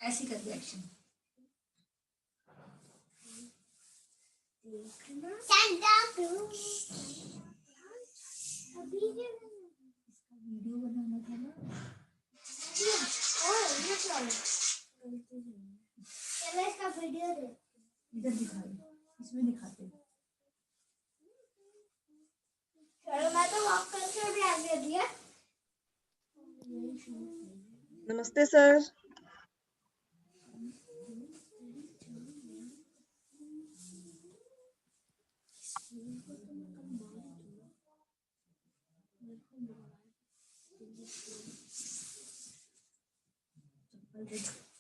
ऐसी कर दे action. Santa Cruz। Video बनाना था ना। चलो इसका वीडियो दे। इधर दिखा दे, इसमें दिखाते। चलो मैं तो वॉक करके भी आगे दिया। नमस्ते सर।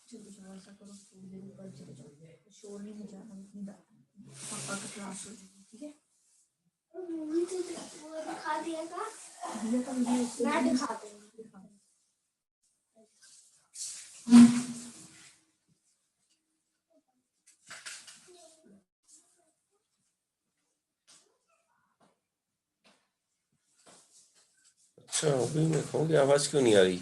चलो जाओ, ऐसा करो थोड़ी देर ऊपर चले जाओ, शोर नहीं मचाना, पापा का क्लास हो जाएगी, ठीक है। मूवी तो वो दिखा दिया था। दिया का वीडियो मैं दिखा दूंगी। अच्छा अभी मैं कहूँगी आवाज क्यों नहीं आ रही?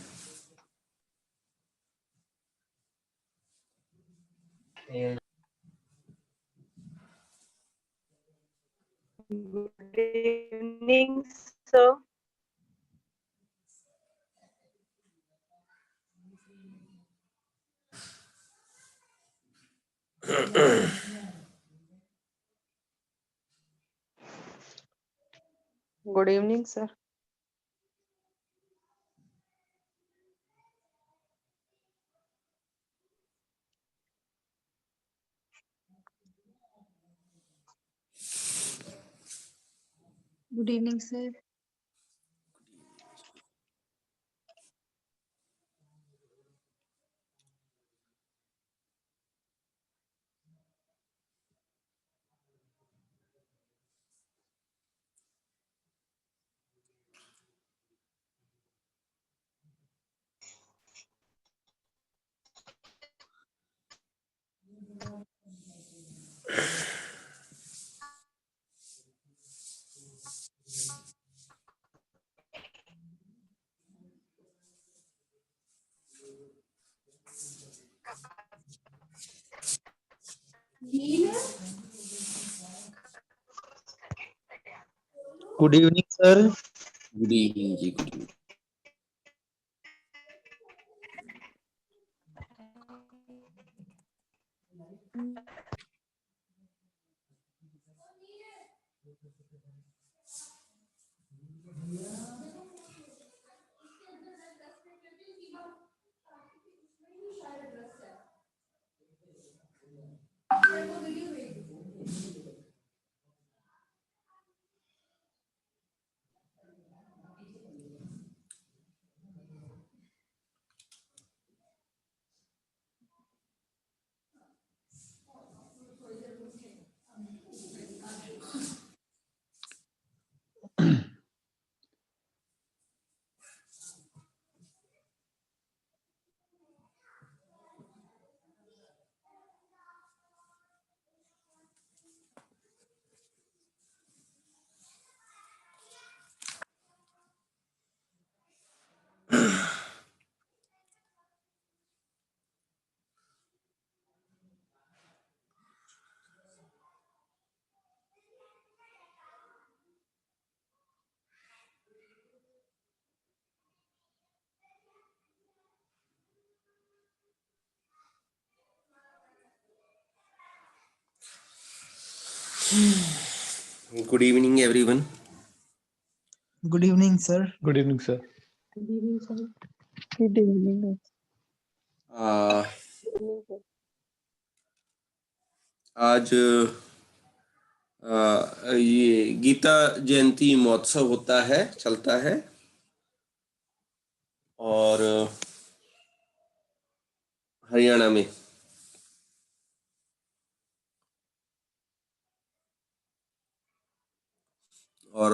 Good evening sir. Good evening sir. Good evening sir. Good evening sir. Good evening जी, good evening. Good evening everyone. Good evening sir. Good evening sir. Good evening sir. Good evening आज ये गीता जयंती महोत्सव होता है, चलता है, और हरियाणा में और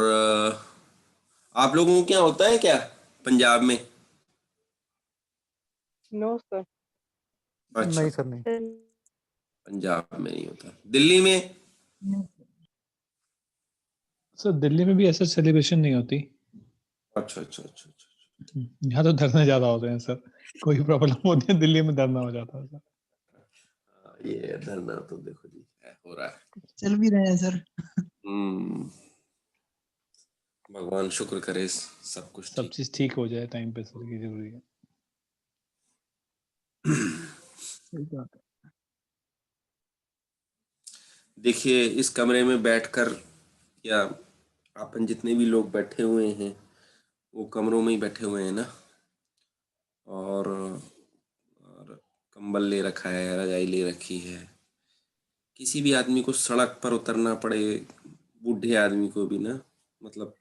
आप लोगों को क्या होता है क्या पंजाब में? No sir. अच्छा, नहीं सर नहीं। पंजाब में नहीं होता। दिल्ली में? सर दिल्ली में भी ऐसा सेलिब्रेशन नहीं होती। अच्छा अच्छा अच्छा अच्छा। यहाँ तो धरने ज्यादा होते हैं सर, कोई प्रॉब्लम होती है दिल्ली में धरना हो जाता है सर। ये धरना तो देखो जी हो रहा है। चल भी रहे हैं सर। भगवान शुक्र करे सब कुछ सब ठीक। चीज ठीक हो जाए टाइम पे सर, की जरूरी है। सही बात है। देखिए इस कमरे में बैठकर या अपन जितने भी लोग बैठे हुए हैं वो कमरों में ही बैठे हुए हैं ना, और कंबल ले रखा है, रजाई ले रखी है। किसी भी आदमी को सड़क पर उतरना पड़े, बूढ़े आदमी को भी ना, मतलब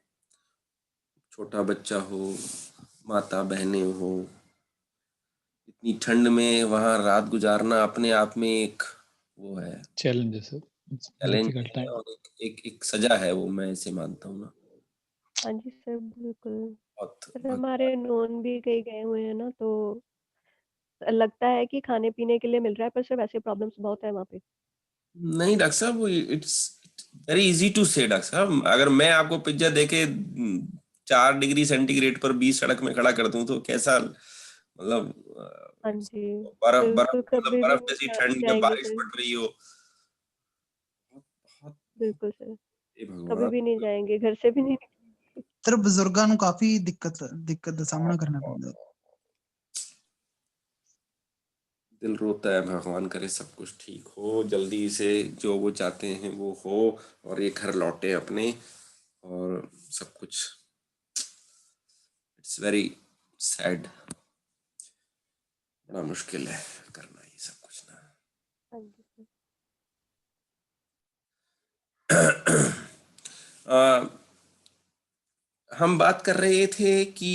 छोटा बच्चा हो, माता बहनें हो, इतनी ठंड में वहां रात गुजारना अपने आप में एक वो है, चैलेंज है सर, चैलेंज डिफिकल्ट है, टाइम। और एक सजा है, वो मैं इसे मानता हूँ ना। हाँ जी सर, बिल्कुल। बहुत सर हमारे नोन भी कई गए हुए हैं ना, तो लगता है कि खाने पीने के लिए मिल रहा है, पर सर वैसे प्रॉब्लम्स बहुत है वहाँ पे। नहीं डॉक्टर साहब, वो इट्स वेरी इजी टू से डॉक्टर साहब, अगर मैं आपको पिज्जा देके 4 डिग्री सेंटीग्रेड पर 20 सड़क में खड़ा कर दूं तो कैसा, मतलब हाँ जी, बर्फ बर्फ बिल्कुल, मतलब कभी भी बर्फ नहीं जैसी ठंड जब जाएंगे बारिश सर। पड़ रही हो। बहुत बिल्कुल सर, हे कभी भगवान। भी नहीं जाएंगे, घर से भी नहीं। सर बुजुर्गां ਨੂੰ ਕਾਫੀ ਦਿੱਕਤ ਦਾ ਸਾਹਮਣਾ ਕਰਨਾ ਪੈਂਦਾ ਹੈ। दिल रोता है, भगवान करे सब कुछ ठीक हो जल्दी से, जो वो चाहते हैं वो हो, और ये घर लौटे अपने, और सब कुछ। इट्स वेरी सैड, बड़ा मुश्किल है करना ये सब कुछ ना। हाँ जी सर। हम बात कर रहे थे कि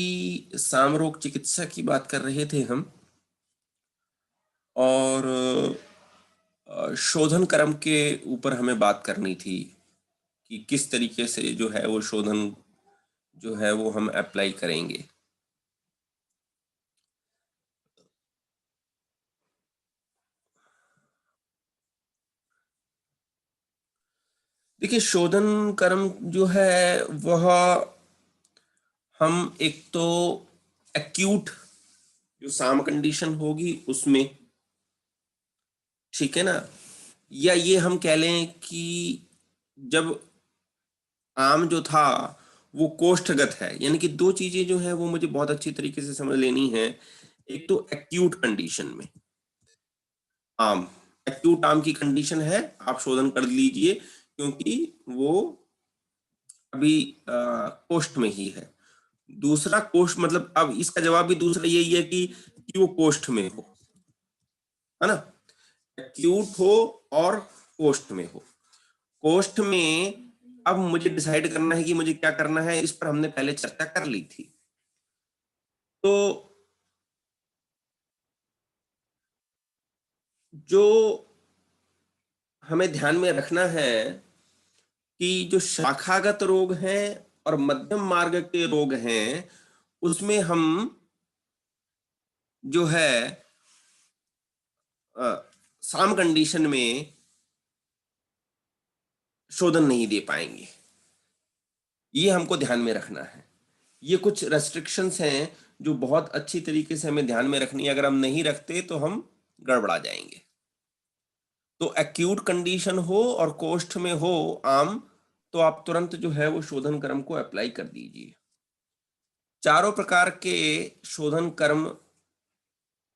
सामरोग चिकित्सा की बात कर रहे थे हम, और शोधन कर्म के ऊपर हमें बात करनी थी कि किस तरीके से जो है वो शोधन जो है वो हम अप्लाई करेंगे। देखिए शोधन कर्म जो है वह हम एक तो एक्यूट जो साम कंडीशन होगी उसमें, ठीक है ना, या ये हम कह लें कि जब आम जो था वो कोष्ठगत है, यानी कि दो चीजें जो है वो मुझे बहुत अच्छी तरीके से समझ लेनी है। एक तो एक्यूट कंडीशन में आम, एक्यूट आम की कंडीशन है, आप शोधन कर लीजिए क्योंकि वो अभी कोष्ठ में ही है। दूसरा कोष्ठ मतलब अब इसका जवाब भी दूसरा यही है कि वो कोष्ठ में हो, है ना, एक्यूट हो और कोष्ठ में हो। कोष्ठ में अब मुझे डिसाइड करना है कि मुझे क्या करना है, इस पर हमने पहले चर्चा कर ली थी। तो जो हमें ध्यान में रखना है कि जो शाखागत रोग हैं और मध्यम मार्ग के रोग हैं उसमें हम जो है साम कंडीशन में शोधन नहीं दे पाएंगे, ये हमको ध्यान में रखना है। ये कुछ रेस्ट्रिक्शंस हैं जो बहुत अच्छी तरीके से हमें ध्यान में रखनी है, अगर हम नहीं रखते तो हम गड़बड़ा जाएंगे। तो एक्यूट कंडीशन हो और कोष्ठ में हो आम, तो आप तुरंत जो है वो शोधन कर्म को अप्लाई कर दीजिए। चारों प्रकार के शोधन कर्म,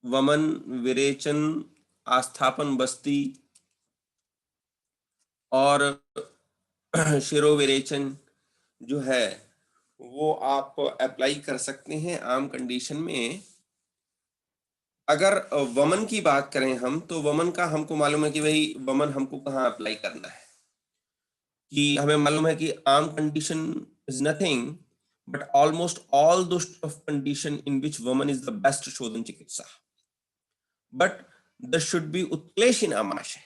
वमन, विरेचन, आस्थापन बस्ती और शिरोविरेचन जो है वो आप अप्लाई कर सकते हैं आम कंडीशन में। अगर वमन की बात करें हम, तो वमन का हमको मालूम है कि भाई वमन हमको कहाँ अप्लाई करना है, कि हमें मालूम है कि ama condition is nothing but almost all those condition in which vamana is the best shodhana chikitsa, but there should be utklesh in amashay.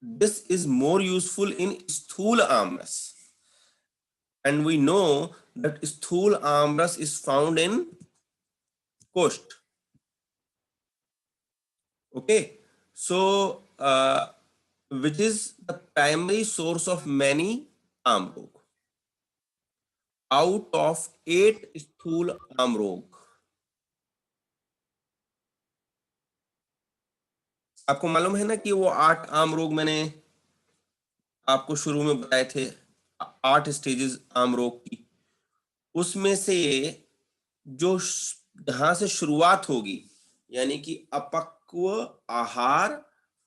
This is more useful in sthula amras, and we know that sthula amras is found in coast. Okay, so which is the primary source of many am rog. Out of 8 स्थूल आम रोग। आपको मालूम है ना कि वो 8 आम रोग मैंने आपको शुरू में बताए थे, 8 स्टेजेस आम रोग की। उसमें से जो जहां से शुरुआत होगी, यानी कि अपक्व आहार,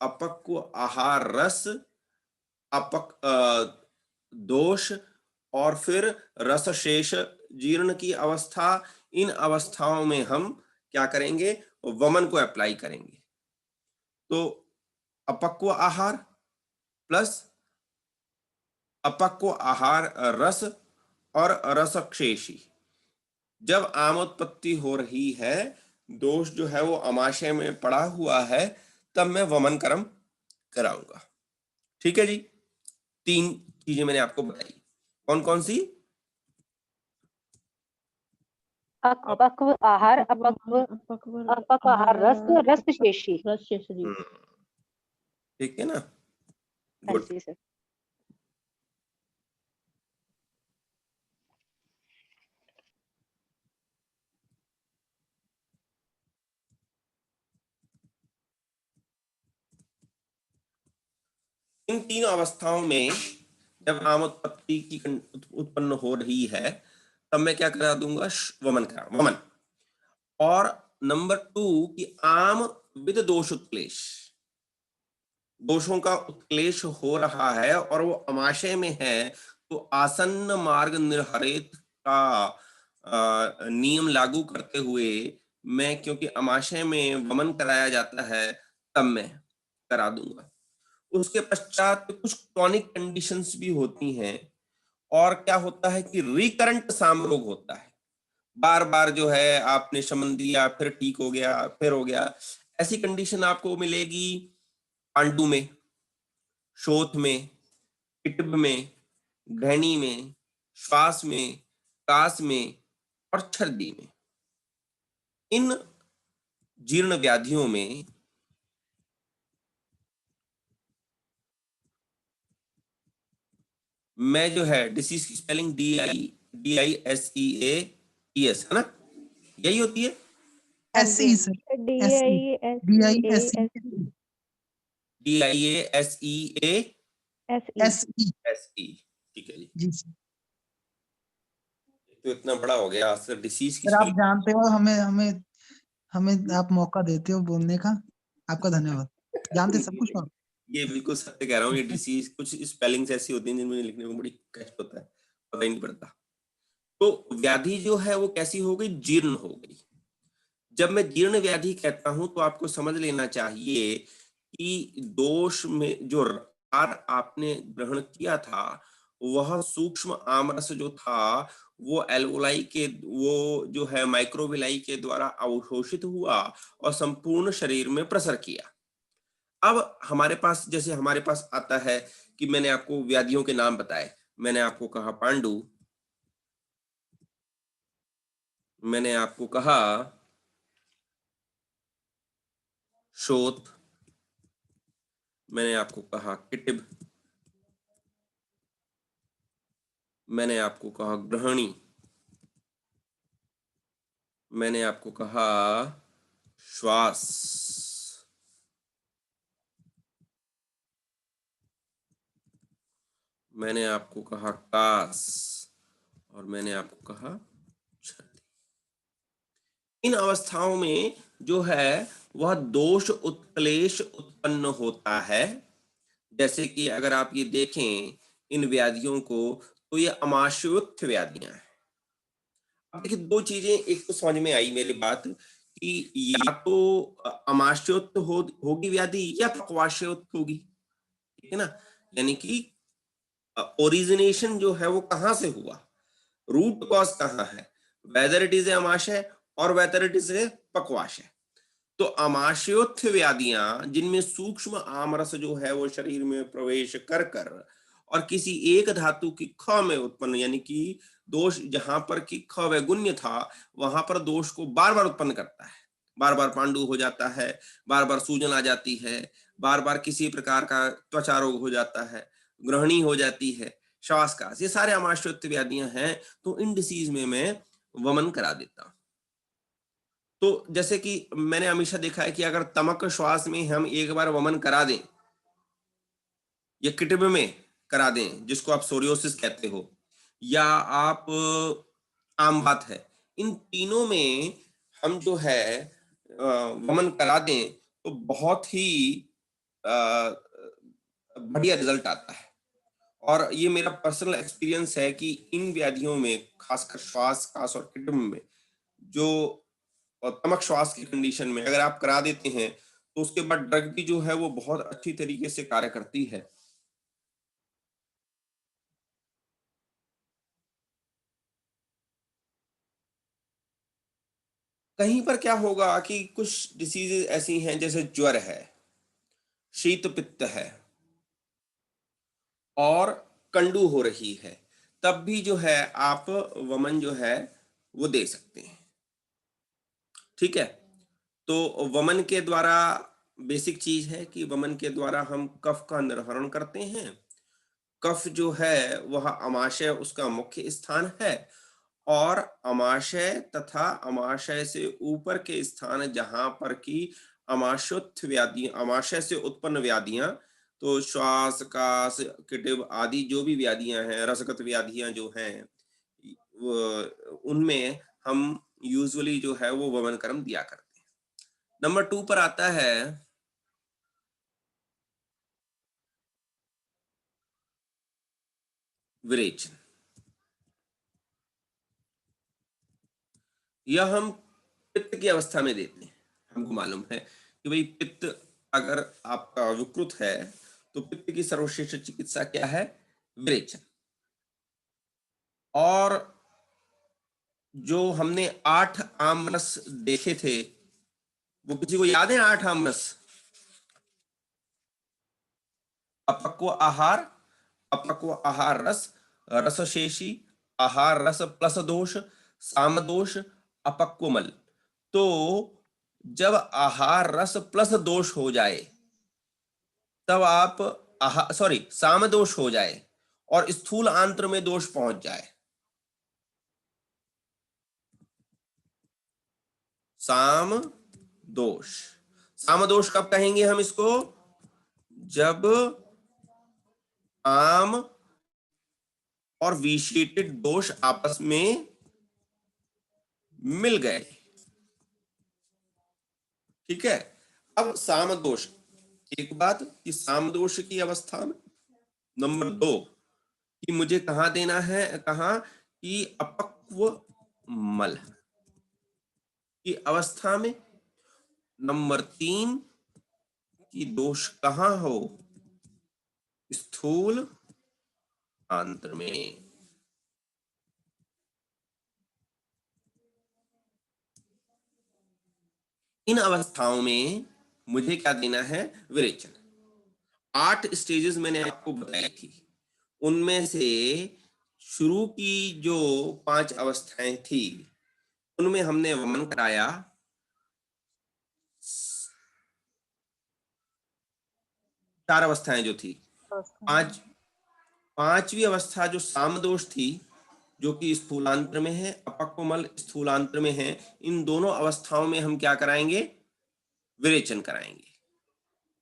अपक्व आहार रस, दोष और फिर रस शेष जीर्ण की अवस्था, इन अवस्थाओं में हम क्या करेंगे, वमन को अप्लाई करेंगे। तो अपक्व आहार प्लस अपक्व आहार रस और रसक्षेशी, जब आमोत्पत्ति हो रही है, दोष जो है वो अमाशय में पड़ा हुआ है, तब मैं वमन कर्म कराऊंगा। ठीक है जी, 3 चीजें मैंने आपको बताई। कौन कौन सी? अपक्व आहार, अपक्व आहार रस, रसशेषी। ठीक है ना, हाँ गुड। जी सर। इन 3 अवस्थाओं में जब आम उत्पत्ति की उत्पन्न हो रही है, तब मैं क्या करा दूंगा, वमन करा, वमन। और नंबर 2 कि आम विद दोष उत्क्लेश, दोषों का उत्क्लेश हो रहा है और वो अमाशय में है, तो आसन्न मार्ग निर्हरित का नियम लागू करते हुए मैं, क्योंकि अमाशय में वमन कराया जाता है, तब मैं करा दूंगा। उसके पश्चात कुछ क्रॉनिक कंडीशंस भी होती हैं, और क्या होता है कि रिकरेंट सामरोग होता है, बार बार जो है आपने शमन दिया, फिर ठीक हो गया, फिर हो गया। ऐसी कंडीशन आपको मिलेगी पांडु में, शोथ में, पिटब में, घृणी में, श्वास में, कास में और छर्दी में। इन जीर्ण व्याधियों में मैं जो है डिसीज की स्पेलिंग DISEAES है ना, यही होती है। SE sir, SE, DISEASE, DIASEASE, ठीक है जी। जी सर। तो इतना बड़ा हो गया सर, डिसीज की सर आप स्पेलिंग। जानते हो, हमें हमें हमें आप मौका देते हो बोलने का, आपका धन्यवाद। जानते सब कुछ आप। ये बिल्कुल सत्य कह रहा हूँ, ये डिसीज कुछ स्पेलिंग्स ऐसी होती हैं जिनमें लिखने में बड़ी कष्ट होता है, पता ही नहीं पड़ता। तो व्याधि जो है वो कैसी हो गई, जीर्ण हो गई। जब मैं जीर्ण व्याधि कहता हूं तो आपको समझ लेना चाहिए कि दोष में जो आहार आपने ग्रहण किया था, वह सूक्ष्म आमरस जो था वो एल्वोलाई के, वो जो है माइक्रोविलाई के द्वारा अवशोषित हुआ और संपूर्ण शरीर में प्रसर किया। अब हमारे पास, जैसे हमारे पास आता है कि मैंने आपको व्याधियों के नाम बताए, मैंने आपको कहा पांडु, मैंने आपको कहा शोथ, मैंने आपको कहा किटिब, मैंने आपको कहा ग्रहणी, मैंने आपको कहा श्वास, मैंने आपको कहा कास, और मैंने आपको कहा छर्दी। इन अवस्थाओं में जो है वह दोष उत्क्लेश उत्पन्न होता है। जैसे कि अगर आप ये देखें इन व्याधियों को, तो ये अमाशयोत्थ व्याधियां हैं। अब देखिए 2 चीजें, एक तो समझ में आई मेरी बात कि या तो अमाशयोत्थ होगी व्याधि या पक्वाशयोत्थ होगी, ठीक है ना, यानी कि ओरिजिनेशन जो है वो कहां से हुआ, रूट कॉज कहां है, वेदर इट इज ए अमाशय और वेदर इट इज ए पक्वाशय। तो अमाशयोत्थ व्याधियां जिनमें सूक्ष्म आमरस जो है वो शरीर में प्रवेश कर कर और किसी एक धातु की ख में उत्पन्न, यानी कि दोष जहां पर की ख वैगुण्य था वहां पर दोष को बार बार उत्पन्न करता है, बार बार पांडु हो जाता है, बार बार सूजन आ जाती है, बार बार किसी प्रकार का त्वचा रोग हो जाता है, ग्रहणी हो जाती है, श्वासकाश, ये सारे आमाशयोक्त व्याधियां हैं, तो इन डिसीज में मैं वमन करा देता हूं। तो जैसे कि मैंने हमेशा देखा है कि अगर तमक श्वास में हम एक बार वमन करा दें या किटिब में करा दें, जिसको आप सोरियोसिस कहते हो, या आप आम बात है, इन तीनों में हम जो है वमन करा दें तो बहुत ही बढ़िया रिजल्ट आता है। और ये मेरा पर्सनल एक्सपीरियंस है कि इन व्याधियों में, खासकर श्वासकाश और किडनी में, जो तमक श्वास की कंडीशन में अगर आप करा देते हैं तो उसके बाद ड्रग भी जो है वो बहुत अच्छी तरीके से कार्य करती है। कहीं पर क्या होगा कि कुछ डिसीजेज ऐसी हैं जैसे ज्वर है, शीत पित्त है और कंडू हो रही है, तब भी जो है आप वमन जो है वो दे सकते हैं। ठीक है, तो वमन के द्वारा बेसिक चीज है कि वमन के द्वारा हम कफ का निर्हरण करते हैं। कफ जो है वह अमाशय उसका मुख्य स्थान है, और अमाशय तथा अमाशय से ऊपर के स्थान जहां पर की अमाशयोक्त व्याधि, अमाशय से उत्पन्न व्याधियां, तो श्वास काश किटिब आदि जो भी व्याधियां हैं, रसगत व्याधियां जो हैं, उनमें हम यूजुअली जो है वो वमन कर्म दिया करते हैं। नंबर 2 पर आता है विरेचन। यह हम पित्त की अवस्था में देते हैं। हमको मालूम है कि भाई पित्त अगर आपका विकृत है तो पित्त की सर्वश्रेष्ठ चिकित्सा क्या है? विरेचन। और जो हमने 8 आमरस देखे थे, वो किसी को याद है 8 आमरस? अपक्व आहार, अपक्व आहार रस, रसशेषी, आहार रस प्लस दोष, साम दोष, अपक्वमल। तो जब आहार रस प्लस दोष हो जाए तब आप साम दोष हो जाए और स्थूल आंत्र में दोष पहुंच जाए, साम दोष। साम दोष कब कहेंगे हम इसको? जब आम और विशेषित दोष आपस में मिल गए। ठीक है, अब साम दोष, एक बात कि साम दोष की अवस्था में, नंबर 2 कि मुझे कहां देना है, कहां कि अपक्व मल की अवस्था में, नंबर 3 कि दोष कहां हो? स्थूल आंत्र में। इन अवस्थाओं में मुझे क्या देना है? विरेचन। 8 स्टेजेस मैंने आपको बताई थी, उनमें से शुरू की जो 5 अवस्थाएं थी उनमें हमने वमन कराया। 4 अवस्थाएं जो थी, 5वीं अवस्था जो सामदोष थी, जो कि स्थूलांत्र में है, अपक्वमल स्थूलांत्र में है, इन दोनों अवस्थाओं में हम क्या कराएंगे? विरेचन कराएंगे।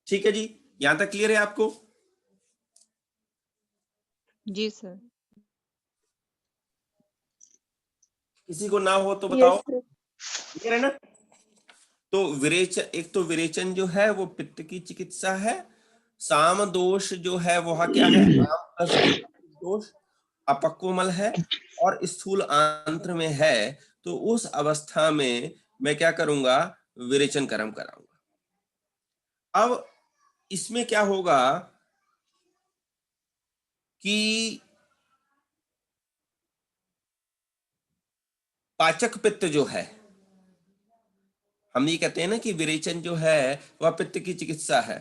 ठीक है जी, यहां तक क्लियर है आपको? जी सर। किसी को ना हो तो बताओ। Yes, sir. क्लियर है ना? तो विरेचन, एक तो विरेचन जो है वो पित्त की चिकित्सा है। साम दोष जो है वह क्या है? आम प्लस दोष, अपक्वमल है और स्थूल आंत्र में है, तो उस अवस्था में मैं क्या करूंगा? विरेचन कर्म कराऊंगा। अब इसमें क्या होगा कि पाचक पित्त जो है, हम ये कहते हैं ना कि विरेचन जो है वह पित्त की चिकित्सा है,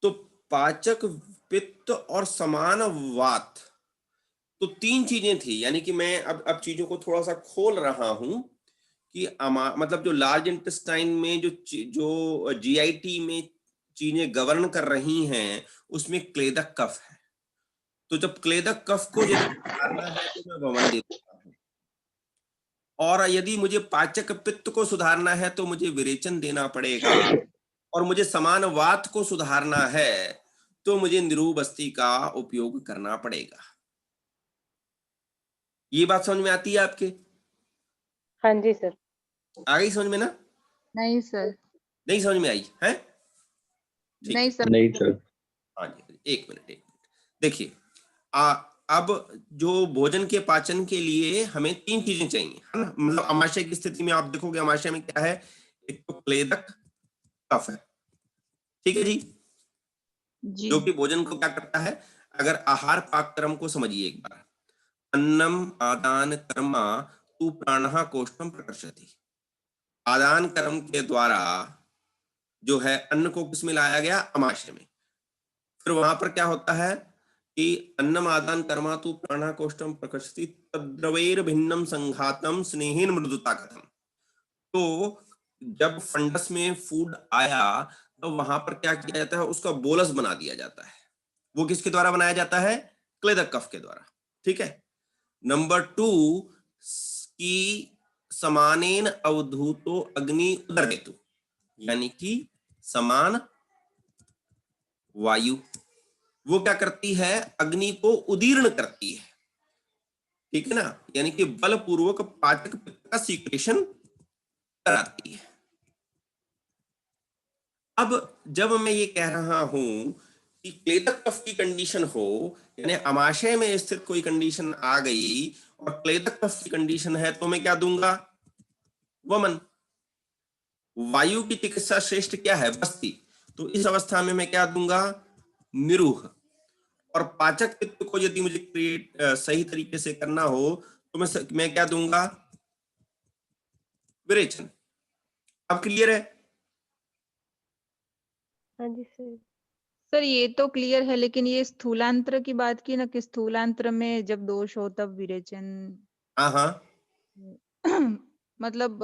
तो पाचक पित्त और समान वात, तो 3 चीजें थी। यानी कि मैं अब चीजों को थोड़ा सा खोल रहा हूं कि मतलब जो लार्ज इंटेस्टाइन में जो जीआईटी में चीजें गवर्न कर रही हैं, उसमें क्लेदक कफ है। तो जब क्लेदक कफ को यदि सुधारना है तो मैं वमन दे देता हूँ, और यदि मुझे पाचक पित्त को सुधारना है तो मुझे विरेचन देना पड़ेगा, और मुझे समान वात को सुधारना है तो मुझे निरूबस्ती का उपयोग करना पड़ेगा। ये बात समझ में आती है आपके? हाँ जी सर। आ गई समझ में ना? नहीं सर। नहीं समझ में आई है? ठीक नहीं है। सर। नहीं सर। हाँ जी, एक मिनट। देखिए, अब जो भोजन के पाचन के लिए हमें 3 चीजें चाहिए, है ना? मतलब अमाशय की स्थिति में आप देखोगे अमाशय में क्या है, एक तो क्लेदक कफ है, ठीक है जी, जी। जो कि भोजन को क्या करता है, अगर आहार पाक क्रम को समझिए एक बार, अन्नम आदान कर्मा तू प्राणः कोष्ठम प्रकर्षति। आदान कर्म के द्वारा जो है अन्न को किस में लाया गया, अमाशय में। फिर वहां पर क्या होता है कि अन्नम आदान कर्मा तू प्राणः कोष्ठम प्रकर्षति तद्रवैर भिन्नम संघातम स्नेहेन मृदुता कथम। तो जब फंडस में फूड आया तो वहां पर क्या किया जाता है, उसका बोलस बना दिया जाता है। वो किसके द्वारा बनाया जाता है, क्लेदक कफ के द्वारा, ठीक है। नंबर 2 की समानेन अवधूतो अग्नि उदरेतु, यानी कि समान वायु वो क्या करती है, अग्नि को उदीर्ण करती है, ठीक है ना, यानी कि बलपूर्वक पाचक पित्त का सीक्रेशन कराती है। अब जब मैं ये कह रहा हूं कि क्लेदक कफ की कंडीशन हो, यानी अमाशय में स्थित कोई कंडीशन आ गई और क्लेदक कफ की कंडीशन है, तो मैं क्या दूंगा, वमन। वायु की चिकित्सा श्रेष्ठ क्या है, बस्ती, तो इस अवस्था में मैं क्या दूंगा, निरूह। और पाचक पित्त को यदि मुझे सही तरीके से करना हो तो मैं क्या दूंगा, विरेचन। अब क्लियर है? हाँ जी सर। सर ये तो क्लियर है, लेकिन ये स्थूलांत्र की बात की ना, कि स्थूलांत्र में जब दोष हो तब विरेचन। हाँ मतलब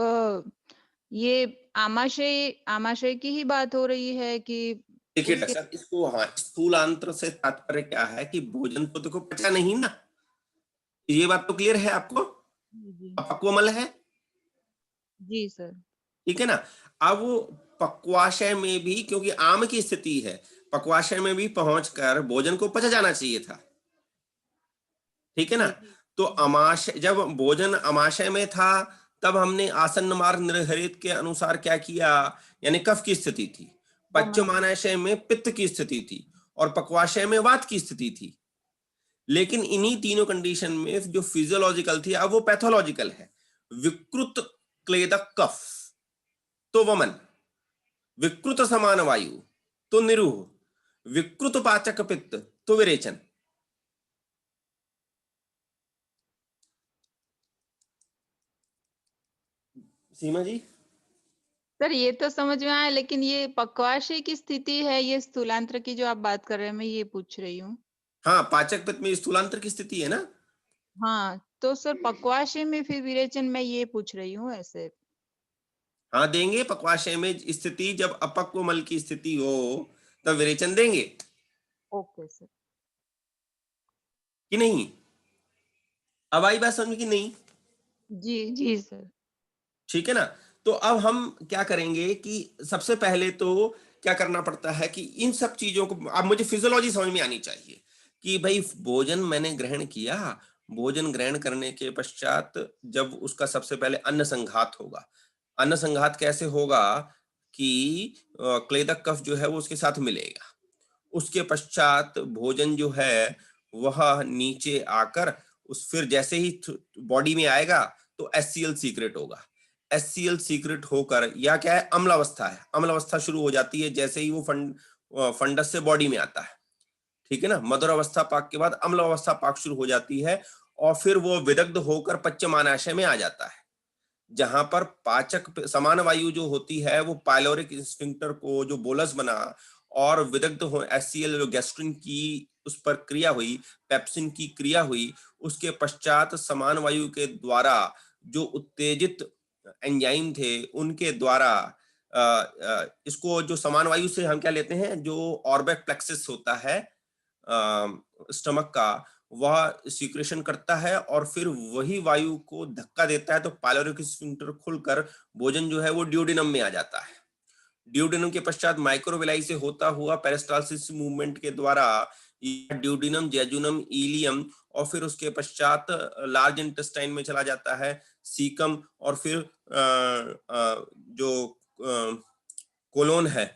ये आमाशय की ही बात हो रही है कि देखिए उसके- डॉक्टर साहब, इसको हाँ स्थूलांत्र से तात्पर्य क्या है कि भोजन तो देखो पचा नहीं ना, ये बात तो क्लियर है आपको, जी अपक्वमल है, जी सर। ठीक है ना। अब वो पक्वाशय में भी, क्योंकि आम की स्थिति है, पक्वाशय में भी पहुंचकर भोजन को पचा जाना चाहिए था, ठीक है ना। तो अमाशय, जब भोजन अमाशय में था तब हमने आसन्न मार्ग निर्हरित के अनुसार क्या किया, यानी कफ की स्थिति थी, पश्चिमाशय में पित्त की स्थिति थी, और पक्वाशय में वात की स्थिति थी। लेकिन इन्हीं तीनों कंडीशन में जो फिजियोलॉजिकल थी अब वो पैथोलॉजिकल है। विकृत क्लेदक कफ तो वमन, विकृत समान वायु तो निरूह, विकृत पाचक पित्त तो विरेचन। सीमा जी, सर ये तो समझ में आया, लेकिन ये पक्वाशय की स्थिति है, ये स्थूलांत्र की जो आप बात कर रहे हैं, मैं ये पूछ रही हूँ। हाँ पाचक पित्त में स्थूलांतर की स्थिति है ना। हाँ तो सर पक्वाशय में फिर विरेचन, मैं ये पूछ रही हूँ ऐसे। हाँ देंगे, पक्वाशय में स्थिति जब अपक्व मल की स्थिति हो तब विरेचन देंगे, ओके सर। कि नहीं? अब आई बात समझ की नहीं? जी जी सर। ठीक है ना। तो अब हम क्या करेंगे कि सबसे पहले तो क्या करना पड़ता है कि इन सब चीजों को, अब मुझे फिजियोलॉजी समझ में आनी चाहिए कि भाई भोजन मैंने ग्रहण किया, भोजन ग्रहण करने के पश्चात जब उसका सबसे पहले अन्न संघात होगा, अन्न संघात कैसे होगा कि क्लेदक कफ जो है वो उसके साथ मिलेगा, उसके पश्चात भोजन जो है वह नीचे आकर उस फिर जैसे ही बॉडी में आएगा तो HCl सीक्रेट होगा, HCl सीक्रेट होकर या क्या है, अम्ल अवस्था है, अम्ल अवस्था शुरू हो जाती है जैसे ही वो फंडस से बॉडी में आता है, ठीक है ना। मधुर अवस्था पाक के बाद अम्ल अवस्था पाक शुरू हो जाती है और फिर वो विदग्ध होकर पच्यमानाशय में आ जाता है, जहां पर पाचक समान वायु जो होती है वो पायलोरिक इंस्फिंक्टर को जो बोलस बना और विदग्ध हो HCl जो गैस्ट्रिन की उस पर क्रिया हुई, पेप्सिन की क्रिया हुई, उसके पश्चात समान वायु के द्वारा जो उत्तेजित एंजाइम थे उनके द्वारा इसको जो समान वायु से हम क्या लेते हैं, जो ऑर्बिट प्लेक्सिस होता है स्टमक का वह सिक्रेशन करता है और फिर वही वायु को धक्का देता है, तो पाइलोरिक स्फिंक्टर खुलकर भोजन जो है वो ड्यूडेनम में आ जाता है। ड्यूडेनम के पश्चात माइक्रोविलाई से होता हुआ पेरिस्टालसिस मूवमेंट के द्वारा ड्यूडेनम, जेजुनम, इलियम और फिर उसके पश्चात लार्ज इंटेस्टाइन में चला जाता है, सीकम और फिर जो कोलोन है,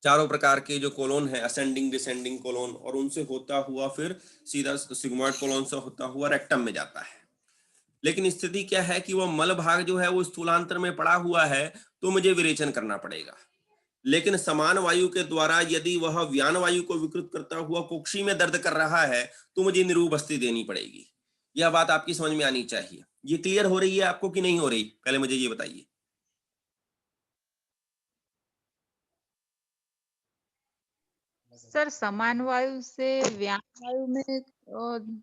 चारों प्रकार के जो कोलोन है, असेंडिंग डिसेंडिंग कोलोन, और उनसे होता हुआ फिर सीधा सिग्मोइड कोलोन से होता हुआ रेक्टम में जाता है। लेकिन स्थिति क्या है कि वह मल भाग जो है वो स्थूलांतर में पड़ा हुआ है, तो मुझे विरेचन करना पड़ेगा। लेकिन समान वायु के द्वारा यदि वह व्यान वायु को विकृत करता हुआ कुक्षी में दर्द कर रहा है, तो मुझे निरूपस्थि देनी पड़ेगी। यह बात आपकी समझ में आनी चाहिए। ये क्लियर हो रही है आपको कि नहीं हो रही? पहले मुझे ये बताइए। सर समान वायु से व्यान वायु में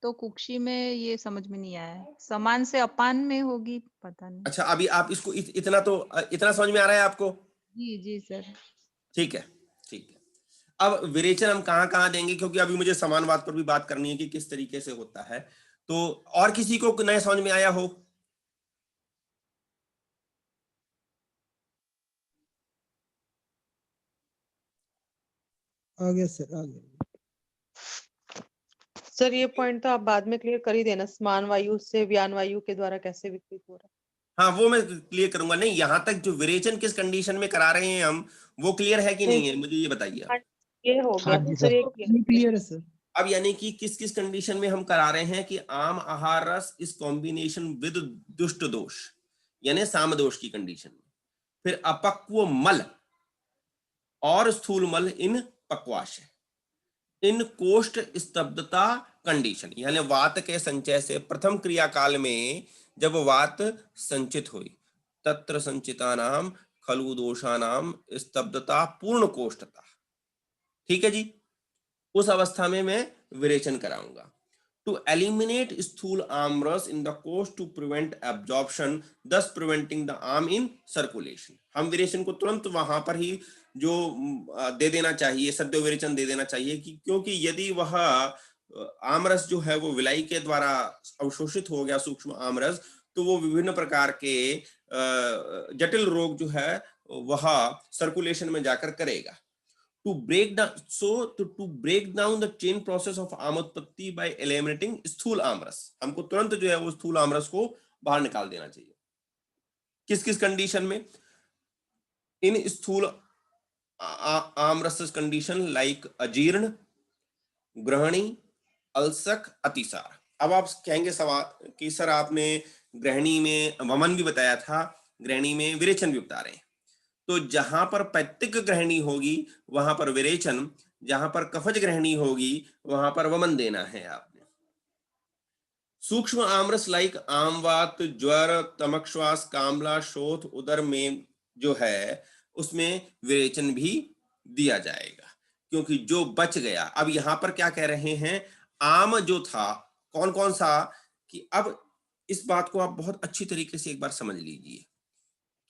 तो कुक्षी में ये समझ में नहीं आया। समान से अपान में होगी, पता नहीं। अच्छा, अभी आप इसको इतना समझ में आ रहा है आपको? जी जी सर। ठीक है, ठीक है। अब विरेचन हम कहाँ देंगे, क्योंकि अभी मुझे समानवाद पर भी बात करनी है कि किस तरीके से होता है। तो और किसी को नया समझ में आया हो? आ गया सर, आ गया। सर ये पॉइंट तो आप बाद में क्लियर कर ही देना, समान वायु से व्यान वायु के द्वारा कैसे विकृत हो रहा है। हाँ, वो मैं क्लियर करूंगा। नहीं, यहाँ तक जो विरेचन किस कंडीशन में करा रहे हैं हम, वो क्लियर है कि नहीं है, मुझे ये बताइए। ये हो हाँ गया जी सर, सर, ये क्लियर है सर। अब यानी कि किस किस कंडीशन में हम करा रहे हैं कि आम आहार रस इस कॉम्बिनेशन विद दुष्ट दोष, यानी साम दोष की कंडीशन में, फिर अपक्व मल और स्थूल मल इन पक्वाशय, इन कोष्ठ स्तब्धता कंडीशन, यानी वात के संचय से प्रथम क्रियाकाल में जब वात संचित हुई, तत्र संचितानाम खलु दोषानाम स्तब्धता पूर्ण कोष्ठता। ठीक है जी, उस अवस्था में मैं विरेचन कराऊंगा। To eliminate sthula amarasa in the koshta to prevent absorption, thus preventing the ama in circulation. हम विरेचन को तुरंत वहां पर ही जो दे देना चाहिए, सद्य विरेचन दे देना चाहिए, क्योंकि यदि वह आमरस जो है वो विलाई के द्वारा अवशोषित हो गया, सूक्ष्म आमरस, तो वो विभिन्न प्रकार के जटिल रोग जो है वह सर्कुलेशन में जाकर करेगा। To break down the chain process of आमोत्पत्ति by eliminating स्थूल आमरस, हमको तुरंत जो है वो स्थूल आमरस को बाहर निकाल देना चाहिए। किस किस कंडीशन में? इन स्थूल आमरस कंडीशन लाइक अजीर्ण, ग्रहणी, अल्सक, अतिसार। अब आप कहेंगे सवाल कि सर आपने ग्रहणी में वमन भी बताया था, ग्रहणी में विरेचन भी बता रहे हैं। तो जहां पर पैत्तिक ग्रहणी होगी वहां पर विरेचन, जहां पर कफज ग्रहणी होगी वहां पर वमन देना है आपने। सूक्ष्म आमरस लाइक आमवात, ज्वर, तमकश्वास, कामला, शोथ, उदर में जो है उसमें विरेचन भी दिया जाएगा, क्योंकि जो बच गया। अब यहां पर क्या कह रहे हैं, आम जो था कौन कौन सा, कि अब इस बात को आप बहुत अच्छी तरीके से एक बार समझ लीजिए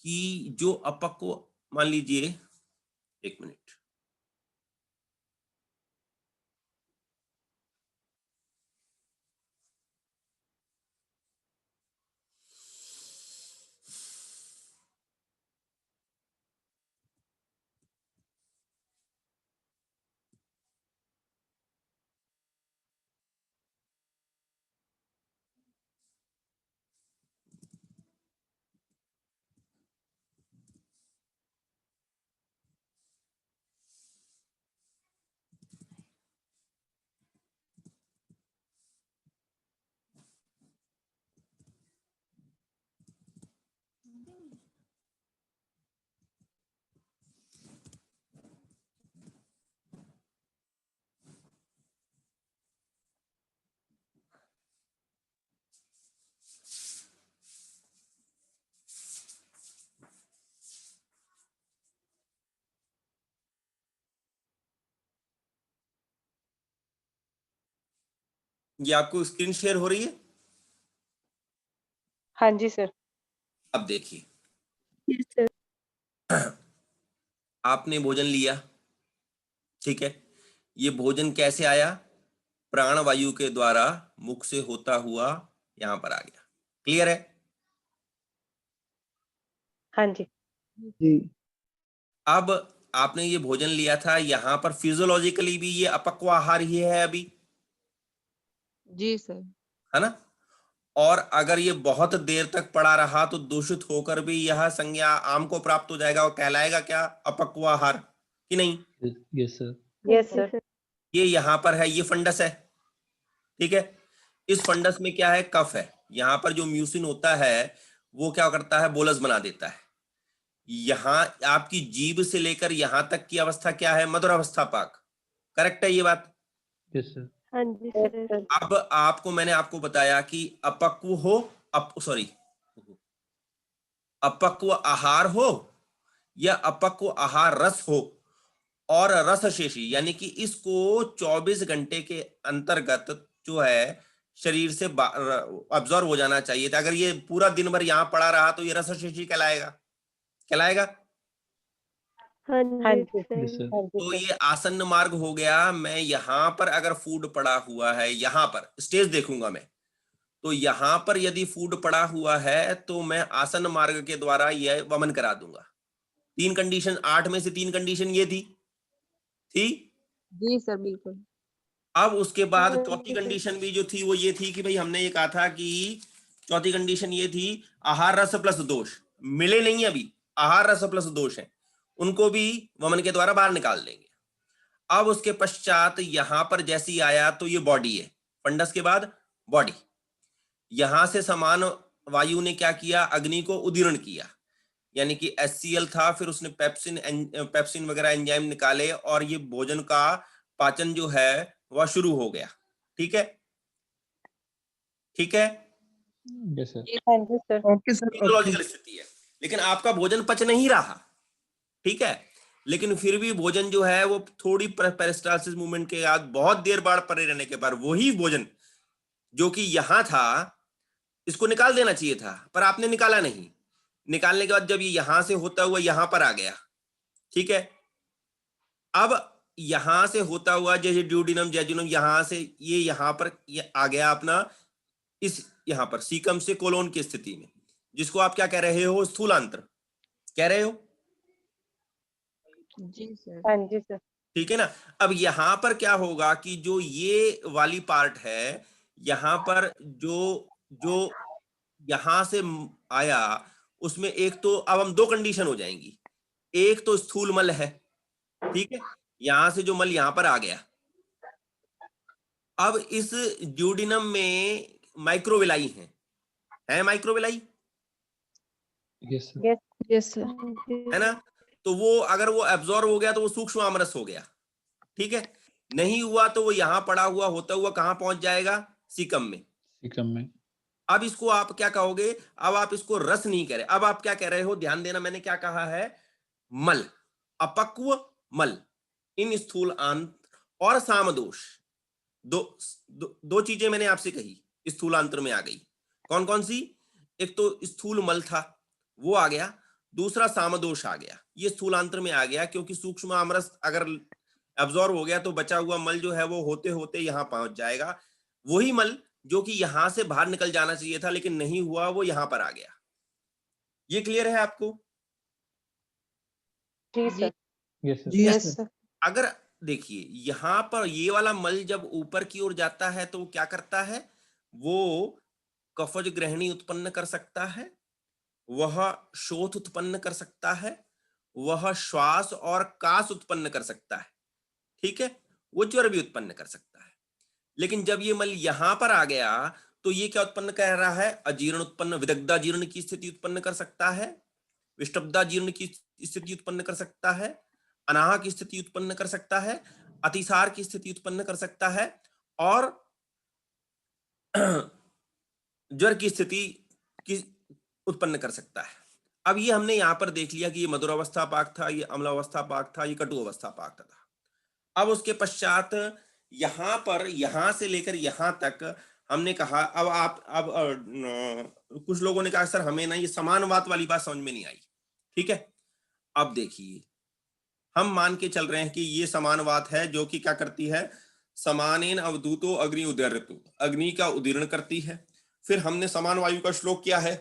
कि जो अपक्व, मान लीजिए, एक मिनट, ये आपको स्क्रीन शेयर हो रही है? हाँ जी सर। अब देखिए, यस सर। आपने भोजन लिया, ठीक है, ये भोजन कैसे आया? प्राण वायु के द्वारा मुख से होता हुआ यहां पर आ गया। क्लियर है? हाँ जी। जी अब आपने ये भोजन लिया था, यहां पर फिजियोलॉजिकली भी ये अपक्व आहार ही है अभी, जी सर। है ना? और अगर ये बहुत देर तक पड़ा रहा तो दूषित होकर भी यह संज्ञा आम को प्राप्त हो जाएगा और कहलाएगा क्या? अपक्व आहार, कि नहीं? Yes sir. यस जी सर। सर। ये यहां पर है, ये फंडस है, ठीक है? इस फंडस में क्या है? कफ है। यहां पर जो म्यूसिन होता है वो क्या करता है? बोलस बना देता है। यहां आपकी जीभ से लेकर यहां तक की अवस्था क्या है? मधुर अवस्था पाक। करेक्ट है ये बात? Yes sir. हाँ जी यस सर। सर। अब आपको मैंने आपको बताया कि अपक्व हो, अपक्व आहार हो या अपक्व आहार रस हो, और रस शेषी यानी कि इसको 24 घंटे के अंतर्गत जो है शरीर से अब्जॉर्व हो जाना चाहिए था। अगर ये पूरा दिन भर यहां पड़ा रहा तो ये रस शेषी कहलाएगा। हाँ हाँ जी जी। Yes sir. सर। हाँ जी तो सर। ये आसन्न मार्ग हो गया। मैं यहां पर अगर फूड पड़ा हुआ है, यहां पर स्टेज देखूंगा मैं, तो यहां पर यदि फूड पड़ा हुआ है तो मैं आसन्न मार्ग के द्वारा यह वमन करा दूंगा। 3 कंडीशन, 8 में से 3 कंडीशन ये थी। जी सर बिल्कुल। अब उसके बाद हाँ चौथी जी सर। कंडीशन भी जो थी वो ये थी कि भाई हमने ये कहा था कि चौथी कंडीशन ये थी आहार रस प्लस दोष मिले नहीं, अभी आहार रस प्लस दोष है, उनको भी वमन के द्वारा बाहर निकाल देंगे। अब उसके पश्चात यहां पर जैसी आया तो ये बॉडी है, फंडस के बाद बॉडी। यहां से समान वायु ने क्या किया? अग्नि को उदीर्ण किया, यानी कि HCl था, फिर उसने पेप्सिन वगैरह एंजाइम निकाले और ये भोजन का पाचन जो है वह शुरू हो गया। ठीक है? Yes sir. हाँ जी sir. Okay sir. Okay physiological स्थिति है, लेकिन आपका भोजन पच नहीं रहा, ठीक है? लेकिन फिर भी भोजन जो है वो थोड़ी पेरिस्टालसिस मूवमेंट के बाद बहुत देर बाद पड़े रहने के बाद वही भोजन जो कि यहां था इसको निकाल देना चाहिए था, पर आपने निकाला नहीं। निकालने के बाद जब ये यहां से होता हुआ यहां पर आ गया, ठीक है? अब यहां से होता हुआ जैसे ड्यूडिनम जेजुनम, यहां से ये यहां पर ये आ गया अपना इस यहां पर सीकम से कोलोन की स्थिति में, जिसको आप क्या कह रहे हो? स्थूलांतर कह रहे हो, जी सर। हाँ जी सर। ठीक है ना? अब यहां पर क्या होगा कि जो ये वाली पार्ट है, यहां पर जो जो यहां से आया उसमें एक तो अब हम 2 कंडीशन हो जाएंगी। एक तो स्थूल मल है, ठीक है? यहां से जो मल यहां पर आ गया, अब इस ड्यूडिनम में माइक्रोविलाई है microvilli, yes sir. Yes. Yes sir. हाँ जी है ना? तो वो अगर वो एब्जॉर्ब हो गया तो वो सूक्ष्म आमरस हो गया, ठीक है? नहीं हुआ तो वो यहां पड़ा हुआ होता हुआ कहां पहुंच जाएगा? सीकम में। सीकम में। अब इसको आप क्या कहोगे? अब आप इसको रस नहीं कह रहे, अब आप क्या कह रहे हो? ध्यान देना, मैंने क्या कहा है? मल, अपक्व मल, इन स्थूल आंत्र और सामदोष, दो चीजें मैंने आपसे कही स्थूलांतर में आ गई। कौन कौन सी? एक तो स्थूल मल था वो आ गया, दूसरा सामदोष आ गया। ये स्थूलांतर में आ गया क्योंकि सूक्ष्म आमरस अगर एब्जॉर्ब हो गया तो बचा हुआ मल जो है वो होते होते यहां पहुंच जाएगा। वही मल जो कि यहां से बाहर निकल जाना चाहिए था लेकिन नहीं हुआ, वो यहां पर आ गया। ये क्लियर है आपको? जी सर। Yes sir. जी यस यस सर। अगर देखिए यहां पर ये वाला मल जब ऊपर की ओर जाता है तो वो क्या करता है? वो कफज ग्रहणी उत्पन्न कर सकता है, वह शोथ उत्पन्न कर सकता है, वह श्वास और कास उत्पन्न कर सकता है, ठीक है? वो ज्वर भी उत्पन्न कर सकता है। लेकिन जब ये मल यहां पर आ गया तो ये क्या उत्पन्न कर रहा है? अजीर्ण उत्पन्न, विदग्धाजीर्ण की स्थिति उत्पन्न कर सकता है, विष्टब्धाजीर्ण की स्थिति उत्पन्न कर सकता है, अनाह की स्थिति उत्पन्न कर सकता है, अतिसार की स्थिति उत्पन्न कर सकता है और ज्वर की स्थिति की उत्पन्न कर सकता है। अब ये हमने यहां पर देख लिया कि ये मधुर अवस्था पाक था, ये अम्लावस्था पाक था, ये कटु अवस्था पाक था। अब उसके पश्चात यहां पर यहां से लेकर यहां तक हमने कहा, अब आप कुछ लोगों ने कहा सर हमें ना ये समानुपात वाली बात समझ में नहीं आई, ठीक है? अब देखिए हम मान के चल रहे हैं कि ये समानवात है जो कि क्या करती है, समानेन अवधूतो अग्नि उदीरयतु, अग्नि का उदीर्ण करती है। फिर हमने समान वायु का श्लोक क्या है,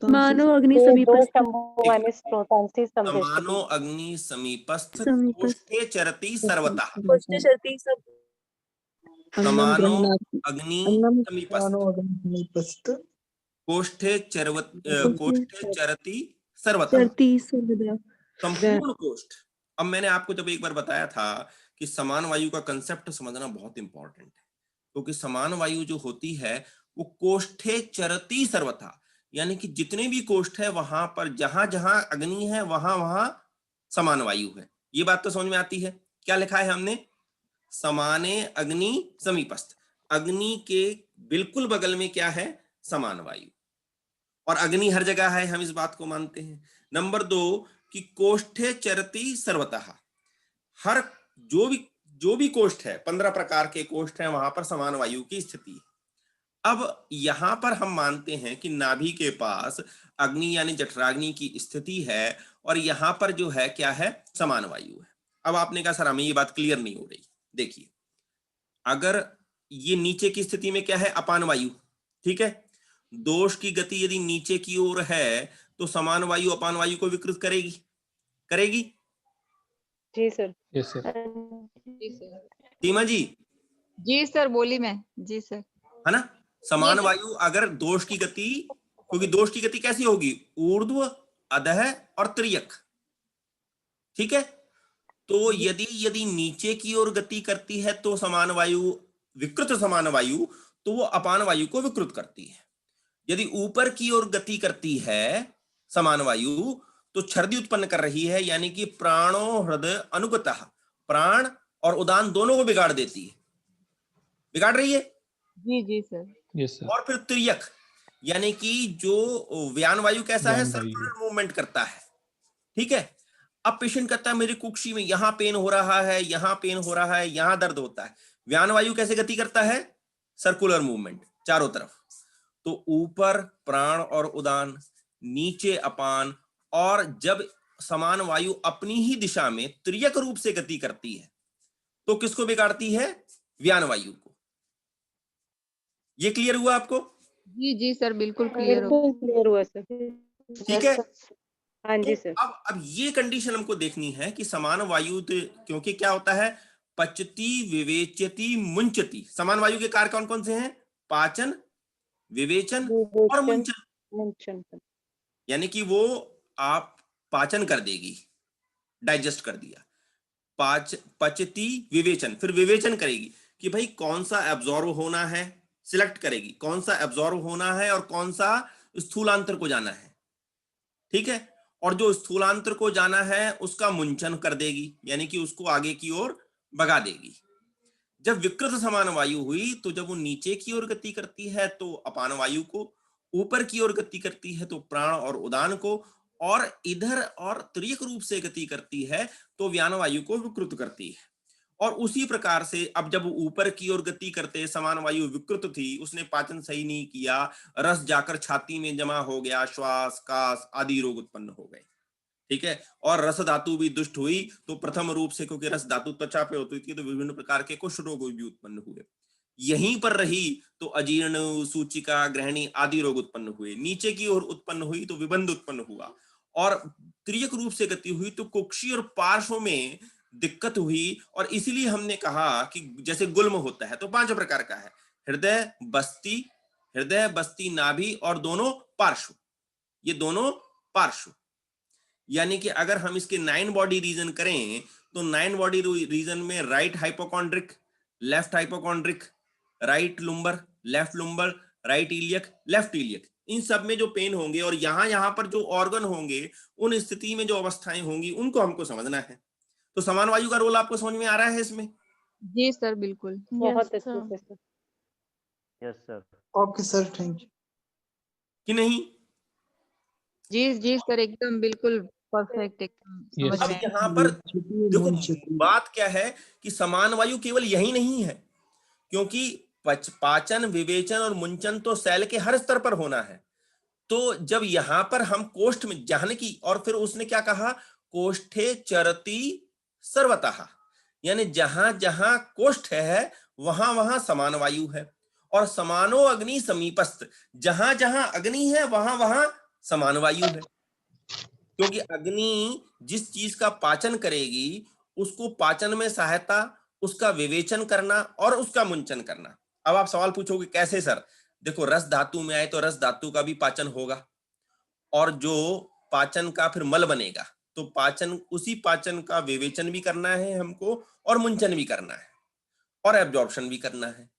समानो अग्नि समीपस्थ शंभुवानि स्रोतांसि समानो संभेषति। अग्नि समीपस्थ समीपस्थ कोष्ठे चरति सर्वतः। कोष्ठे चरति सब समानो अग्नि समीपस्थ मानो अग्नि समीपस्थ कोष्ठे चरति सर्वतः, चरति सर्वदा। संपूर्ण कोष्ठ। अब मैंने आपको जब एक बार बताया था कि समान वायु का कंसेप्ट समझना बहुत इंपॉर्टेंट है, क्योंकि समान वायु जो होती है वो कोष्ठे चरति सर्वथा, यानी कि जितने भी कोष्ठ है वहां पर जहां जहां अग्नि है वहां वहां समान वायु है। ये बात तो समझ में आती है। क्या लिखा है हमने, समाने अग्नि समीपस्थ, अग्नि के बिल्कुल बगल में क्या है, समान वायु, और अग्नि हर जगह है, हम इस बात को मानते हैं। नंबर 2 कि कोष्ठे चरति सर्वतः, हर जो भी कोष्ठ है, 15 प्रकार के कोष्ठ हैं, वहां पर समान वायु की स्थिति है। अब यहां पर हम मानते हैं कि नाभि के पास अग्नि यानी जठराग्नि की स्थिति है, और यहां पर जो है क्या है, समान वायु है। अब आपने कहा सर हमें ये बात क्लियर नहीं हो रही। देखिए, अगर ये नीचे की स्थिति में क्या है, अपान वायु, ठीक है, दोष की गति यदि नीचे की ओर है तो समान वायु अपान वायु को विकृत करेगी। जी सर। Yes sir. जी सर। सीमा जी, जी सर, बोली मैं। जी सर। है ना, समान जी सर। वायु अगर दोष की गति, क्योंकि दोष की गति कैसी होगी, ऊर्ध्व, अधः और त्रियक, ठीक है। तो यदि नीचे की ओर गति करती है तो समान वायु, विकृत समान वायु, तो वो अपान वायु को विकृत करती है। यदि ऊपर की ओर गति करती है समान वायु तो छर्दी उत्पन्न कर रही है, यानी कि प्राणो हृदय अनुगतः, प्राण और उदान दोनों को बिगाड़ देती है, बिगाड़ रही है। जी जी सर। Yes sir. और फिर त्रियक, यानी कि जो व्यान वायु कैसा है, व्यान वायु। सर्कुलर मूवमेंट करता है, ठीक है। अब पेशेंट कहता है मेरी कुक्षी में यहां पेन हो रहा है, यहां पेन हो रहा है, यहां दर्द होता है। व्यान वायु कैसे गति करता है, सर्कुलर मूवमेंट चारों तरफ। तो ऊपर प्राण और उदान, नीचे अपान, और जब समान वायु अपनी ही दिशा में त्रियक रूप से गति करती है तो किसको बिगाड़ती है, व्यान वायु को। ये क्लियर हुआ आपको? जी जी सर, बिल्कुल क्लियर हो। बिल्कुल क्लियर हुआ सर। ठीक है। हाँ जी तो सर। अब ये कंडीशन हमको देखनी है कि समान वायु, क्योंकि क्या होता है, पचती, विवेचती, मुंचती। समान वायु के कार्य कौन कौन से हैं, पाचन, विवेचन और मुंचन। यानी कि वो आप पाचन कर देगी, डाइजेस्ट कर दिया, पचती, विवेचन, फिर विवेचन करेगी कि भाई कौन सा एब्जॉर्ब होना है, सिलेक्ट करेगी कौन सा एब्जॉर्ब होना है और कौन सा स्थूलांतर को जाना है, ठीक है। और जो स्थूलांतर को जाना है उसका मुंचन कर देगी, यानी कि उसको आगे की ओर भगा देगी। जब विकृत समान वायु हुई तो जब वो नीचे की ओर गति करती है तो अपान वायु को, ऊपर की ओर गति करती है तो प्राण और उदान को, और इधर और त्रियक रूप से गति करती है तो व्यान वायु को विकृत करती है। और उसी प्रकार से अब जब ऊपर की ओर गति करते समान वायु विकृत थी, उसने पाचन सही नहीं किया, रस जाकर छाती में जमा हो गया, श्वास, कास आदि रोग उत्पन्न हो गए, ठीक है। और रस धातु भी दुष्ट हुई तो प्रथम रूप से, क्योंकि रस धातु त्वचा पे होती थी, तो विभिन्न प्रकार के कुष्ठ रोग भी उत्पन्न हुए। यहीं पर रही तो अजीर्ण, सूचिका, ग्रहणी आदि रोग उत्पन्न हुए। नीचे की ओर उत्पन्न हुई तो विबंध उत्पन्न हुआ, और त्रियक रूप से गति हुई तो कुक्षी और पार्श्व में दिक्कत हुई। और इसीलिए हमने कहा कि जैसे गुल्म होता है तो 5 प्रकार का है, हृदय बस्ती, नाभि और दोनों पार्श्व, ये दोनों पार्श्व। यानी कि अगर हम इसके 9 बॉडी रीजन करें तो 9 बॉडी रीजन में right hypochondriac, left hypochondriac, right lumbar, left lumbar, right iliac, left iliac, इन सब में जो पेन होंगे और यहाँ पर जो ऑर्गन होंगे, उन स्थिति में जो अवस्थाएं होंगी उनको हमको समझना है। तो समान वायु का रोल आपको समझ में आ रहा है इसमें? जी सर, बिल्कुल। बहुत अच्छे से sir. Yes sir. Okay sir, thank you. कि नहीं? जी जी सर, एकदम बिल्कुल परफेक्ट, एकदम Yes, समझ अब में। यहाँ पर देखो बात क्या है कि समान वायु केवल यही नहीं है, क्योंकि पाचन, विवेचन और मुंचन तो सेल के हर स्तर पर होना है। तो जब यहां पर हम कोष्ठ में जाने की, और फिर उसने क्या कहा, कोष्ठे चरति सर्वतः, यानी जहां जहां कोष्ठ है वहां वहां समान वायु है, और समानो अग्नि समीपस्थ, जहां जहां अग्नि है वहां वहां समान वायु है। क्योंकि अग्नि जिस चीज का पाचन करेगी उसको पाचन में सहायता, उसका विवेचन करना और उसका मुंचन करना। अब आप सवाल पूछोगे कैसे सर? देखो, रस धातु में आए तो रस धातु का भी पाचन होगा, और जो पाचन का फिर मल बनेगा, तो पाचन, उसी पाचन का विवेचन भी करना है हमको, और मुंचन भी करना है, और एब्जॉर्प्शन भी करना है।